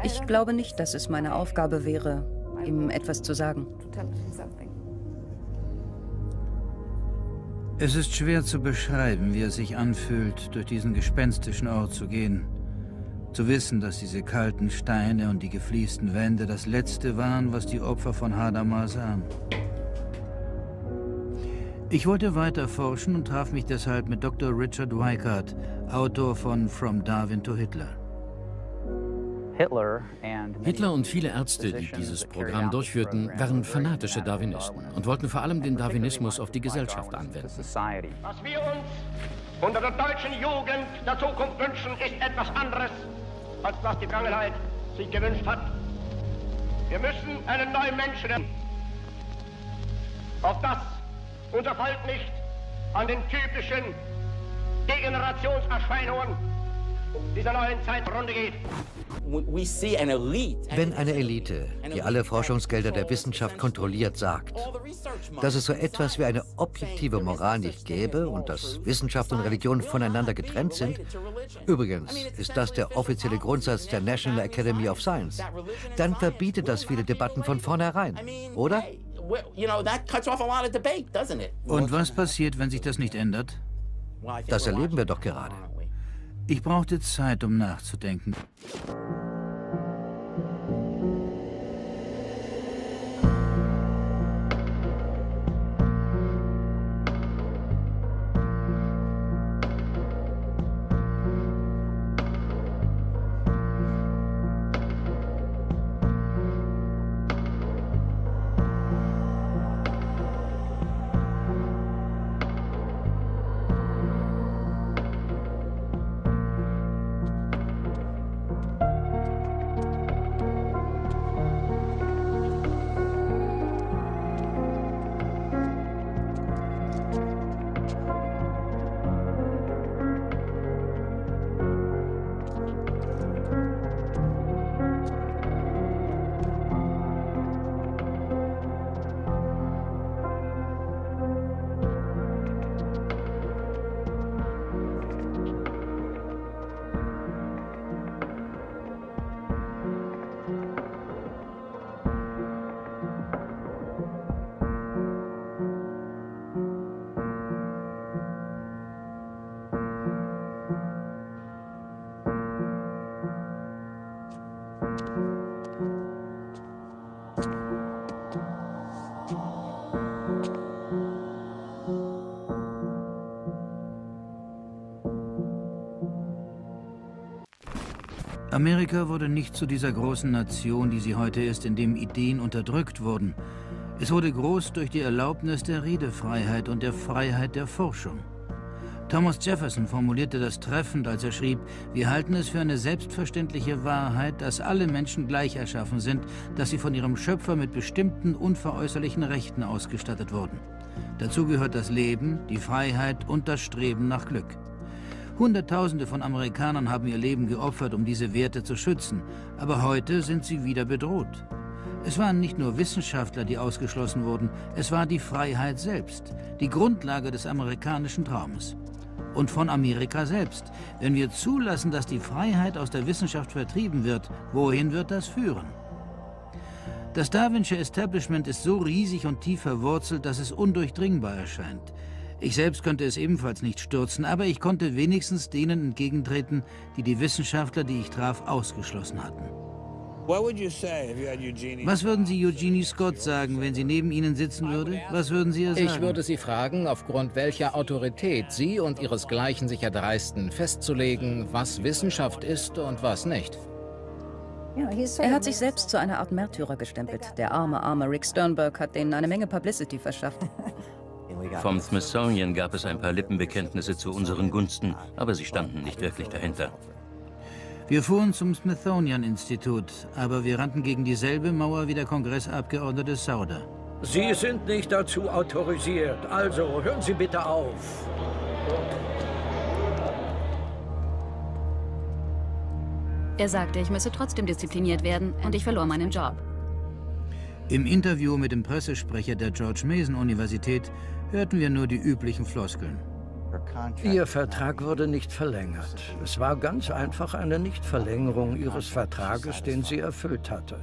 V: Ich glaube nicht, dass es meine Aufgabe wäre, ihm etwas zu sagen.
B: Es ist schwer zu beschreiben, wie es sich anfühlt, durch diesen gespenstischen Ort zu gehen. Zu wissen, dass diese kalten Steine und die gefliesten Wände das Letzte waren, was die Opfer von Hadamar sahen. Ich wollte weiter forschen und traf mich deshalb mit Dr. Richard Weikart, Autor von From Darwin to Hitler.
K: Hitler und viele Ärzte, die dieses Programm durchführten, waren fanatische Darwinisten und wollten vor allem den Darwinismus auf die Gesellschaft anwenden.
H: Was wir uns unter der deutschen Jugend der Zukunft wünschen, ist etwas anderes, als was die Vergangenheit sich gewünscht hat. Wir müssen einen neuen Menschen, auf das unser Volk nicht an den typischen Degenerationserscheinungen dieser neuen Zeit zugrunde geht.
C: Wenn eine Elite, die alle Forschungsgelder der Wissenschaft kontrolliert, sagt, dass es so etwas wie eine objektive Moral nicht gäbe und dass Wissenschaft und Religion voneinander getrennt sind, übrigens ist das der offizielle Grundsatz der National Academy of Science, dann verbietet das viele Debatten von vornherein, oder?
B: Und was passiert, wenn sich das nicht ändert?
C: Das erleben wir doch gerade.
B: Ich brauchte Zeit, um nachzudenken. Amerika wurde nicht zu dieser großen Nation, die sie heute ist, in dem Ideen unterdrückt wurden. Es wurde groß durch die Erlaubnis der Redefreiheit und der Freiheit der Forschung. Thomas Jefferson formulierte das treffend, als er schrieb: Wir halten es für eine selbstverständliche Wahrheit, dass alle Menschen gleich erschaffen sind, dass sie von ihrem Schöpfer mit bestimmten unveräußerlichen Rechten ausgestattet wurden. Dazu gehört das Leben, die Freiheit und das Streben nach Glück. Hunderttausende von Amerikanern haben ihr Leben geopfert, um diese Werte zu schützen, aber heute sind sie wieder bedroht. Es waren nicht nur Wissenschaftler, die ausgeschlossen wurden, es war die Freiheit selbst, die Grundlage des amerikanischen Traumes. Und von Amerika selbst. Wenn wir zulassen, dass die Freiheit aus der Wissenschaft vertrieben wird, wohin wird das führen? Das Darwinsche Establishment ist so riesig und tief verwurzelt, dass es undurchdringbar erscheint. Ich selbst könnte es ebenfalls nicht stürzen, aber ich konnte wenigstens denen entgegentreten, die die Wissenschaftler, die ich traf, ausgeschlossen hatten. Was würden Sie Eugenie Scott sagen, wenn sie neben Ihnen sitzen würde? Was würden Sie ihr sagen?
D: Ich würde sie fragen, aufgrund welcher Autorität Sie und Ihresgleichen sich erdreisten, festzulegen, was Wissenschaft ist und was nicht.
V: Er hat sich selbst zu einer Art Märtyrer gestempelt. Der arme Rick Sternberg hat denen eine Menge Publicity verschafft.
A: Vom Smithsonian gab es ein paar Lippenbekenntnisse zu unseren Gunsten, aber sie standen nicht wirklich dahinter.
B: Wir fuhren zum Smithsonian-Institut, aber wir rannten gegen dieselbe Mauer wie der Kongressabgeordnete Sauder.
P: Sie sind nicht dazu autorisiert, also hören Sie bitte auf.
L: Er sagte, ich müsse trotzdem diszipliniert werden und ich verlor meinen Job.
B: Im Interview mit dem Pressesprecher der George Mason Universität hörten wir nur die üblichen Floskeln.
P: Ihr Vertrag wurde nicht verlängert. Es war ganz einfach eine Nichtverlängerung Ihres Vertrages, den sie erfüllt hatte.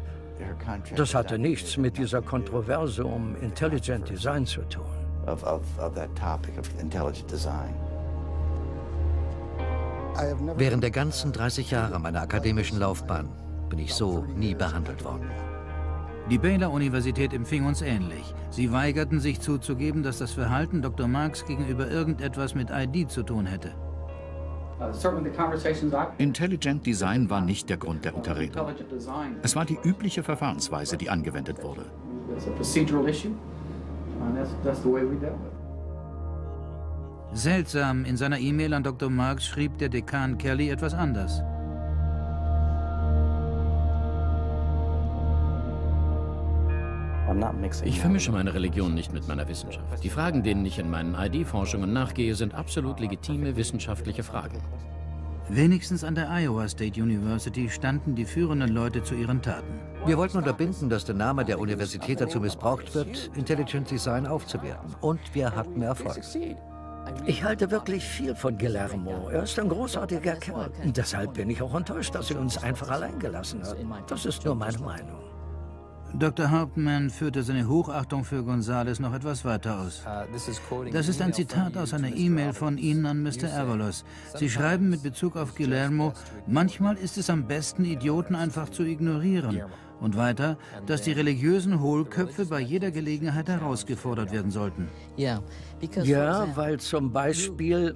P: Das hatte nichts mit dieser Kontroverse um Intelligent Design zu tun. Während der ganzen 30 Jahre meiner akademischen Laufbahn bin ich so nie behandelt worden.
B: Die Baylor-Universität empfing uns ähnlich. Sie weigerten sich zuzugeben, dass das Verhalten Dr. Marks gegenüber irgendetwas mit ID zu tun hätte.
E: Intelligent Design war nicht der Grund der Unterredung. Es war die übliche Verfahrensweise, die angewendet wurde.
B: Seltsam, in seiner E-Mail an Dr. Marks schrieb der Dekan Kelly etwas anders.
K: Ich vermische meine Religion nicht mit meiner Wissenschaft. Die Fragen, denen ich in meinen ID-Forschungen nachgehe, sind absolut legitime wissenschaftliche Fragen.
B: Wenigstens an der Iowa State University standen die führenden Leute zu ihren Taten.
C: Wir wollten unterbinden, dass der Name der Universität dazu missbraucht wird, Intelligent Design aufzuwerten. Und wir hatten Erfolg.
P: Ich halte wirklich viel von Guillermo. Er ist ein großartiger Kerl. Deshalb bin ich auch enttäuscht, dass sie uns einfach allein gelassen hat. Das ist nur meine Meinung.
B: Dr. Hauptmann führte seine Hochachtung für Gonzales noch etwas weiter aus. Das ist ein Zitat aus einer E-Mail von Ihnen an Mr. Avalos. Sie schreiben mit Bezug auf Guillermo, manchmal ist es am besten, Idioten einfach zu ignorieren. Und weiter, dass die religiösen Hohlköpfe bei jeder Gelegenheit herausgefordert werden sollten.
P: Ja, weil zum Beispiel...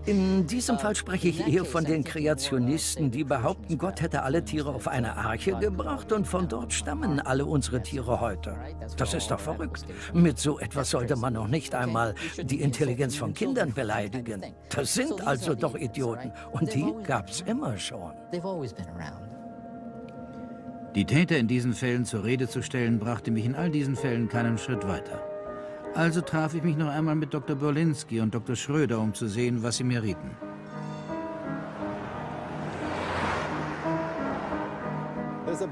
P: In diesem Fall spreche ich eher von den Kreationisten, die behaupten, Gott hätte alle Tiere auf eine Arche gebracht und von dort stammen alle unsere Tiere heute. Das ist doch verrückt. Mit so etwas sollte man noch nicht einmal die Intelligenz von Kindern beleidigen. Das sind also doch Idioten und die gab's immer schon.
B: Die Täter in diesen Fällen zur Rede zu stellen, brachte mich in all diesen Fällen keinen Schritt weiter. Also traf ich mich noch einmal mit Dr. Berlinski und Dr. Schröder, um zu sehen, was sie mir rieten.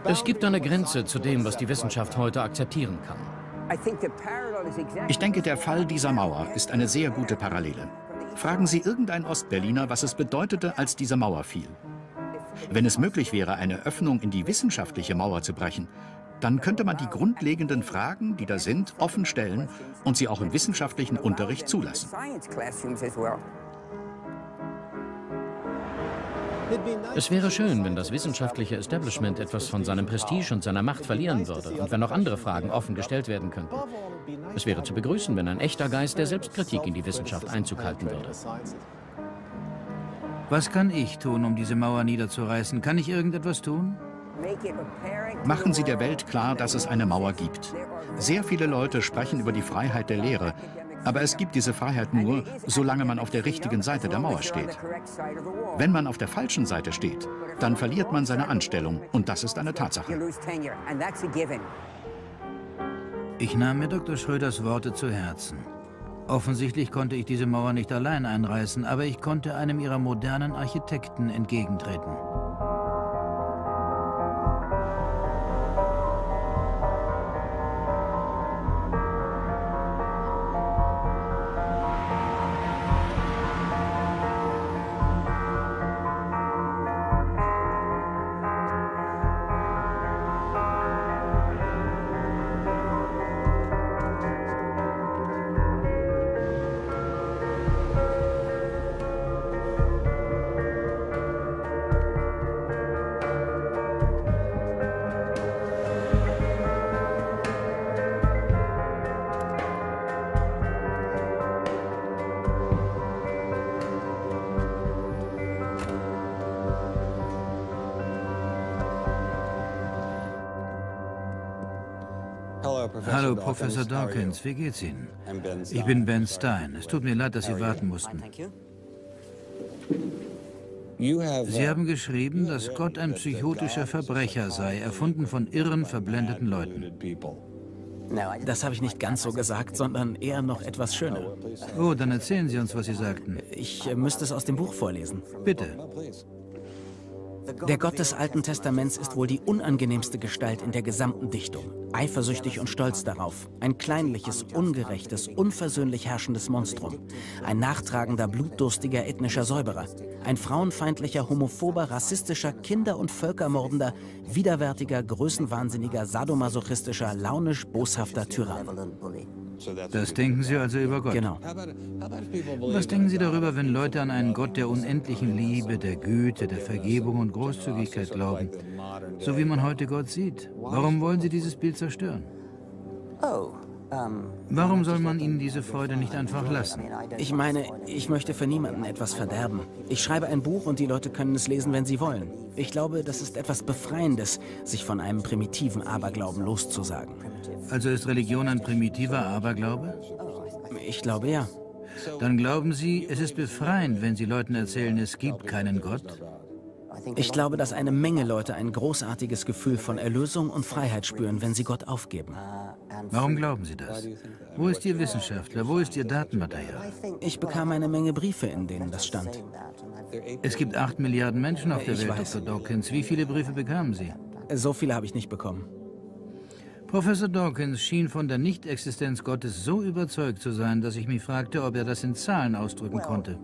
K: Es gibt eine Grenze zu dem, was die Wissenschaft heute akzeptieren kann.
E: Ich denke, der Fall dieser Mauer ist eine sehr gute Parallele. Fragen Sie irgendeinen Ostberliner, was es bedeutete, als diese Mauer fiel. Wenn es möglich wäre, eine Öffnung in die wissenschaftliche Mauer zu brechen, dann könnte man die grundlegenden Fragen, die da sind, offen stellen und sie auch im wissenschaftlichen Unterricht zulassen.
K: Es wäre schön, wenn das wissenschaftliche Establishment etwas von seinem Prestige und seiner Macht verlieren würde und wenn auch andere Fragen offen gestellt werden könnten. Es wäre zu begrüßen, wenn ein echter Geist der Selbstkritik in die Wissenschaft Einzug halten würde.
B: Was kann ich tun, um diese Mauer niederzureißen? Kann ich irgendetwas tun?
E: Machen Sie der Welt klar, dass es eine Mauer gibt. Sehr viele Leute sprechen über die Freiheit der Lehre, aber es gibt diese Freiheit nur, solange man auf der richtigen Seite der Mauer steht. Wenn man auf der falschen Seite steht, dann verliert man seine Anstellung und das ist eine Tatsache.
B: Ich nahm mir Dr. Schröders Worte zu Herzen. Offensichtlich konnte ich diese Mauer nicht allein einreißen, aber ich konnte einem ihrer modernen Architekten entgegentreten. Hallo, Professor Dawkins, wie geht's Ihnen? Ich bin Ben Stein. Es tut mir leid, dass Sie warten mussten. Sie haben geschrieben, dass Gott ein psychotischer Verbrecher sei, erfunden von irren, verblendeten Leuten.
I: Das habe ich nicht ganz so gesagt, sondern eher noch etwas schöner.
B: Oh, dann erzählen Sie uns, was Sie sagten.
I: Ich müsste es aus dem Buch vorlesen.
B: Bitte.
I: Der Gott des Alten Testaments ist wohl die unangenehmste Gestalt in der gesamten Dichtung. Eifersüchtig und stolz darauf. Ein kleinliches, ungerechtes, unversöhnlich herrschendes Monstrum. Ein nachtragender, blutdurstiger ethnischer Säuberer. Ein frauenfeindlicher, homophober, rassistischer, Kinder- und Völkermordender, widerwärtiger, größenwahnsinniger, sadomasochistischer, launisch, boshafter Tyrann.
B: Das denken Sie also über Gott?
I: Genau.
B: Was denken Sie darüber, wenn Leute an einen Gott der unendlichen Liebe, der Güte, der Vergebung und Großzügigkeit glauben? So wie man heute Gott sieht. Warum wollen Sie dieses Bild zerstören? Warum soll man ihnen diese Freude nicht einfach lassen?
I: Ich meine, ich möchte für niemanden etwas verderben. Ich schreibe ein Buch und die Leute können es lesen, wenn sie wollen. Ich glaube, das ist etwas Befreiendes, sich von einem primitiven Aberglauben loszusagen.
B: Also ist Religion ein primitiver Aberglaube?
I: Ich glaube, ja.
B: Dann glauben Sie, es ist befreiend, wenn Sie Leuten erzählen, es gibt keinen Gott?
I: Ich glaube, dass eine Menge Leute ein großartiges Gefühl von Erlösung und Freiheit spüren, wenn sie Gott aufgeben.
B: Warum glauben Sie das? Wo ist Ihr Wissenschaftler? Wo ist Ihr Datenmaterial?
I: Ich bekam eine Menge Briefe, in denen das stand.
B: Es gibt 8 Milliarden Menschen auf der Welt, Dr. Dawkins. Wie viele Briefe bekamen Sie?
I: So viele habe ich nicht bekommen.
B: Professor Dawkins schien von der Nichtexistenz Gottes so überzeugt zu sein, dass ich mich fragte, ob er das in Zahlen ausdrücken konnte.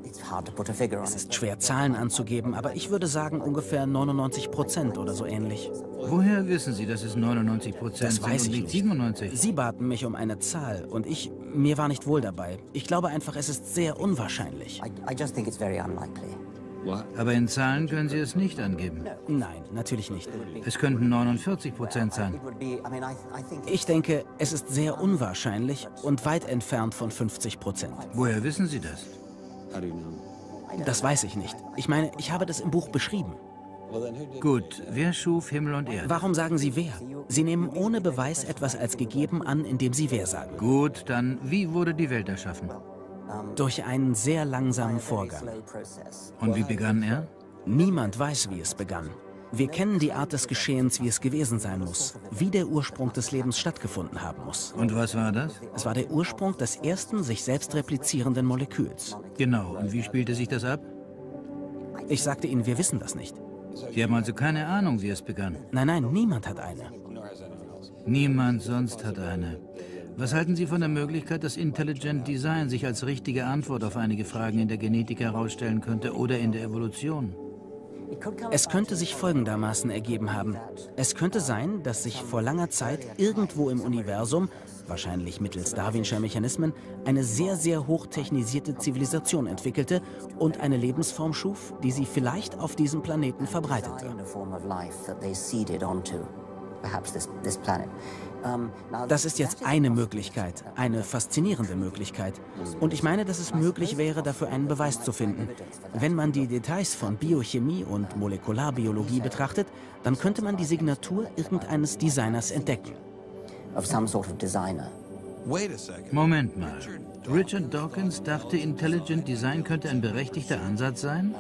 I: Es ist schwer, Zahlen anzugeben, aber ich würde sagen ungefähr 99% oder so ähnlich.
B: Woher wissen Sie, dass es 99% sind?
I: Das weiß ich
B: nicht 97?
I: Sie baten mich um eine Zahl und mir war nicht wohl dabei. Ich glaube einfach, es ist sehr unwahrscheinlich.
B: Aber in Zahlen können Sie es nicht angeben?
I: Nein, natürlich nicht.
B: Es könnten 49% sein.
I: Ich denke, es ist sehr unwahrscheinlich und weit entfernt von 50%.
B: Woher wissen Sie das?
I: Das weiß ich nicht. Ich meine, ich habe das im Buch beschrieben.
B: Gut, wer schuf Himmel und Erde?
I: Warum sagen Sie wer? Sie nehmen ohne Beweis etwas als gegeben an, indem Sie wer sagen.
B: Gut, dann wie wurde die Welt erschaffen?
I: Durch einen sehr langsamen Vorgang.
B: Und wie begann er?
I: Niemand weiß, wie es begann. Wir kennen die Art des Geschehens, wie es gewesen sein muss, wie der Ursprung des Lebens stattgefunden haben muss.
B: Und was war das?
I: Es war der Ursprung des ersten sich selbst replizierenden Moleküls.
B: Genau, und wie spielte sich das ab?
I: Ich sagte Ihnen, wir wissen das nicht.
B: Sie haben also keine Ahnung, wie es begann?
I: Nein, nein, niemand hat eine.
B: Niemand sonst hat eine. Was halten Sie von der Möglichkeit, dass Intelligent Design sich als richtige Antwort auf einige Fragen in der Genetik herausstellen könnte oder in der Evolution?
I: Es könnte sich folgendermaßen ergeben haben. Es könnte sein, dass sich vor langer Zeit irgendwo im Universum, wahrscheinlich mittels Darwinscher Mechanismen, eine sehr, sehr hochtechnisierte Zivilisation entwickelte und eine Lebensform schuf, die sie vielleicht auf diesem Planeten verbreitete. Das ist jetzt eine Möglichkeit, eine faszinierende Möglichkeit. Und ich meine, dass es möglich wäre, dafür einen Beweis zu finden. Wenn man die Details von Biochemie und Molekularbiologie betrachtet, dann könnte man die Signatur irgendeines Designers entdecken.
B: Moment mal. Richard Dawkins dachte, Intelligent Design könnte ein berechtigter Ansatz sein?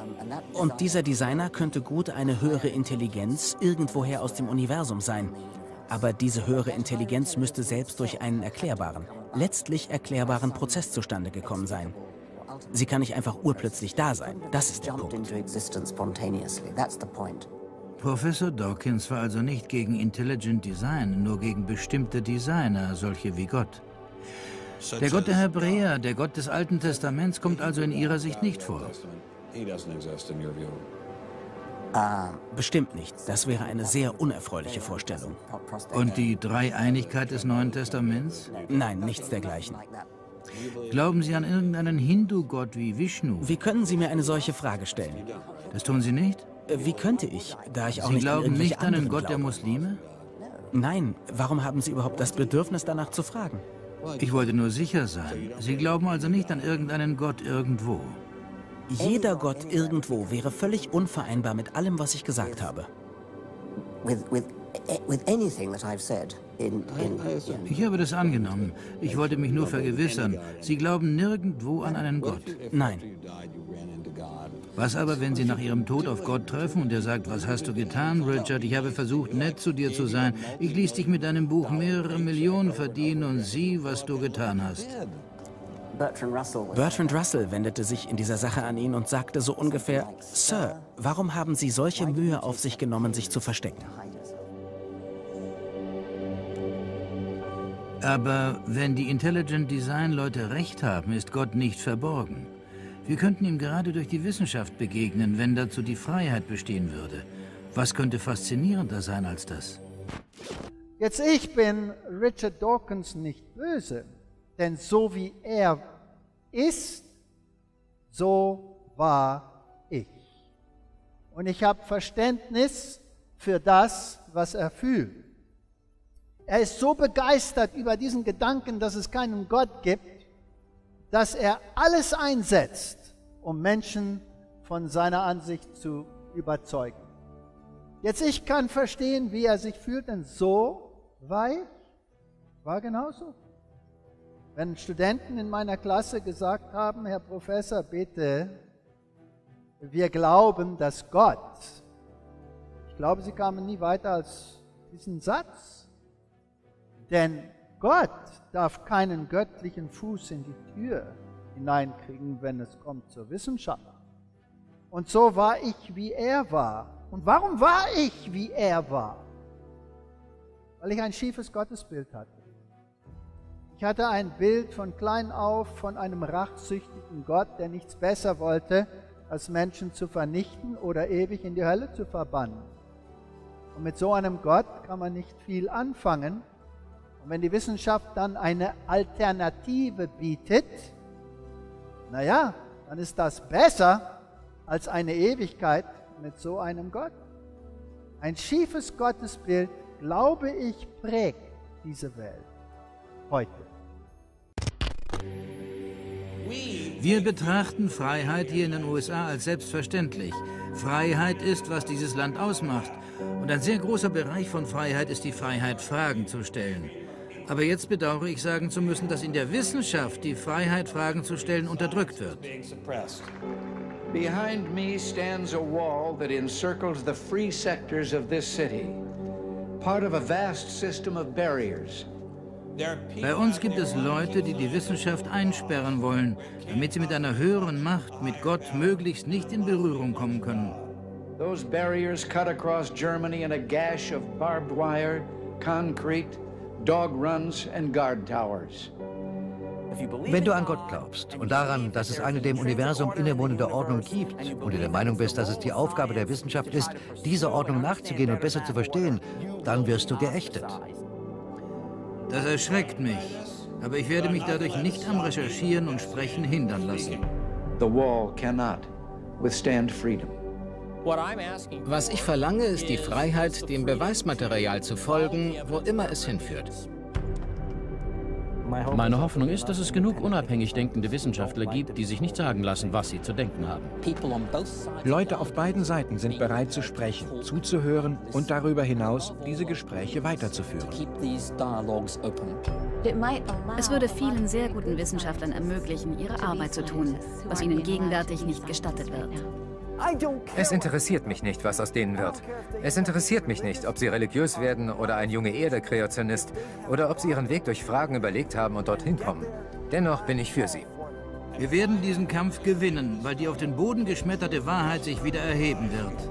I: Und dieser Designer könnte gut eine höhere Intelligenz irgendwoher aus dem Universum sein. Aber diese höhere Intelligenz müsste selbst durch einen erklärbaren, letztlich erklärbaren Prozess zustande gekommen sein. Sie kann nicht einfach urplötzlich da sein. Das ist der Punkt.
B: Professor Dawkins war also nicht gegen Intelligent Design, nur gegen bestimmte Designer, solche wie Gott. Der Gott der Hebräer, der Gott des Alten Testaments, kommt also in Ihrer Sicht nicht vor.
I: Bestimmt nicht. Das wäre eine sehr unerfreuliche Vorstellung.
B: Und die Dreieinigkeit des Neuen Testaments?
I: Nein, nichts dergleichen.
B: Glauben Sie an irgendeinen Hindu-Gott wie Vishnu?
I: Wie können Sie mir eine solche Frage stellen?
B: Das tun Sie nicht?
I: Wie könnte ich, da ich auch
B: Sie
I: nicht an
B: glauben nicht an den Gott
I: glaube.
B: der Muslime?
I: Nein, warum haben Sie überhaupt das Bedürfnis, danach zu fragen?
B: Ich wollte nur sicher sein. Sie glauben also nicht an irgendeinen Gott irgendwo?
I: Jeder Gott irgendwo wäre völlig unvereinbar mit allem, was ich gesagt habe.
B: Ich habe das angenommen. Ich wollte mich nur vergewissern. Sie glauben nirgendwo an einen Gott?
I: Nein.
B: Was aber, wenn Sie nach Ihrem Tod auf Gott treffen und er sagt, was hast du getan, Richard? Ich habe versucht, nett zu dir zu sein. Ich ließ dich mit deinem Buch mehrere Millionen verdienen und sieh, was du getan hast.
I: Bertrand Russell wendete sich in dieser Sache an ihn und sagte so ungefähr: Sir, warum haben Sie solche Mühe auf sich genommen, sich zu verstecken?
B: Aber wenn die Intelligent Design Leute recht haben, ist Gott nicht verborgen. Wir könnten ihm gerade durch die Wissenschaft begegnen, wenn dazu die Freiheit bestehen würde. Was könnte faszinierender sein als das?
F: Jetzt, ich bin Richard Dawkins nicht böse, denn so wie er ist, so war ich. Und ich habe Verständnis für das, was er fühlt. Er ist so begeistert über diesen Gedanken, dass es keinen Gott gibt, dass er alles einsetzt, um Menschen von seiner Ansicht zu überzeugen. Jetzt, ich kann verstehen, wie er sich fühlt, denn so war ich. War genauso. Wenn Studenten in meiner Klasse gesagt haben: Herr Professor, bitte, wir glauben, dass Gott. Ich glaube, sie kamen nie weiter als diesen Satz. Denn Gott darf keinen göttlichen Fuß in die Tür hineinkriegen, wenn es kommt zur Wissenschaft. Und so war ich, wie er war. Und warum war ich, wie er war? Weil ich ein schiefes Gottesbild hatte. Ich hatte ein Bild von klein auf von einem rachsüchtigen Gott, der nichts besser wollte, als Menschen zu vernichten oder ewig in die Hölle zu verbannen. Und mit so einem Gott kann man nicht viel anfangen. Und wenn die Wissenschaft dann eine Alternative bietet, naja, dann ist das besser als eine Ewigkeit mit so einem Gott. Ein schiefes Gottesbild, glaube ich, prägt diese Welt heute.
B: Wir betrachten Freiheit hier in den USA als selbstverständlich. Freiheit ist, was dieses Land ausmacht. Und ein sehr großer Bereich von Freiheit ist die Freiheit, Fragen zu stellen. Aber jetzt bedauere ich, sagen zu müssen, dass in der Wissenschaft die Freiheit, Fragen zu stellen, unterdrückt wird.
M: Behind me stands a wall that encircles the free sectors of this city, part of a vast system of barriers.
B: Bei uns gibt es Leute, die die Wissenschaft einsperren wollen, damit sie mit einer höheren Macht, mit Gott, möglichst nicht in Berührung kommen können.
M: Those barriers cut across Germany in a gash of barbed wire, concrete, dog runs and guard towers.
C: Wenn du an Gott glaubst und daran, dass es eine dem Universum innewohnende Ordnung gibt und du der Meinung bist, dass es die Aufgabe der Wissenschaft ist, dieser Ordnung nachzugehen und besser zu verstehen, dann wirst du geächtet.
B: Das erschreckt mich, aber ich werde mich dadurch nicht am Recherchieren und Sprechen hindern lassen.
M: The wall cannot withstand freedom.
D: Was ich verlange, ist die Freiheit, dem Beweismaterial zu folgen, wo immer es hinführt.
K: Meine Hoffnung ist, dass es genug unabhängig denkende Wissenschaftler gibt, die sich nicht sagen lassen, was sie zu denken haben.
O: Leute auf beiden Seiten sind bereit zu sprechen, zuzuhören und darüber hinaus diese Gespräche weiterzuführen.
L: Es würde vielen sehr guten Wissenschaftlern ermöglichen, ihre Arbeit zu tun, was ihnen gegenwärtig nicht gestattet wird.
J: Es interessiert mich nicht, was aus denen wird. Es interessiert mich nicht, ob sie religiös werden oder ein junge Erde-Kreationist oder ob sie ihren Weg durch Fragen überlegt haben und dorthin kommen. Dennoch bin ich für sie.
B: Wir werden diesen Kampf gewinnen, weil die auf den Boden geschmetterte Wahrheit sich wieder erheben wird.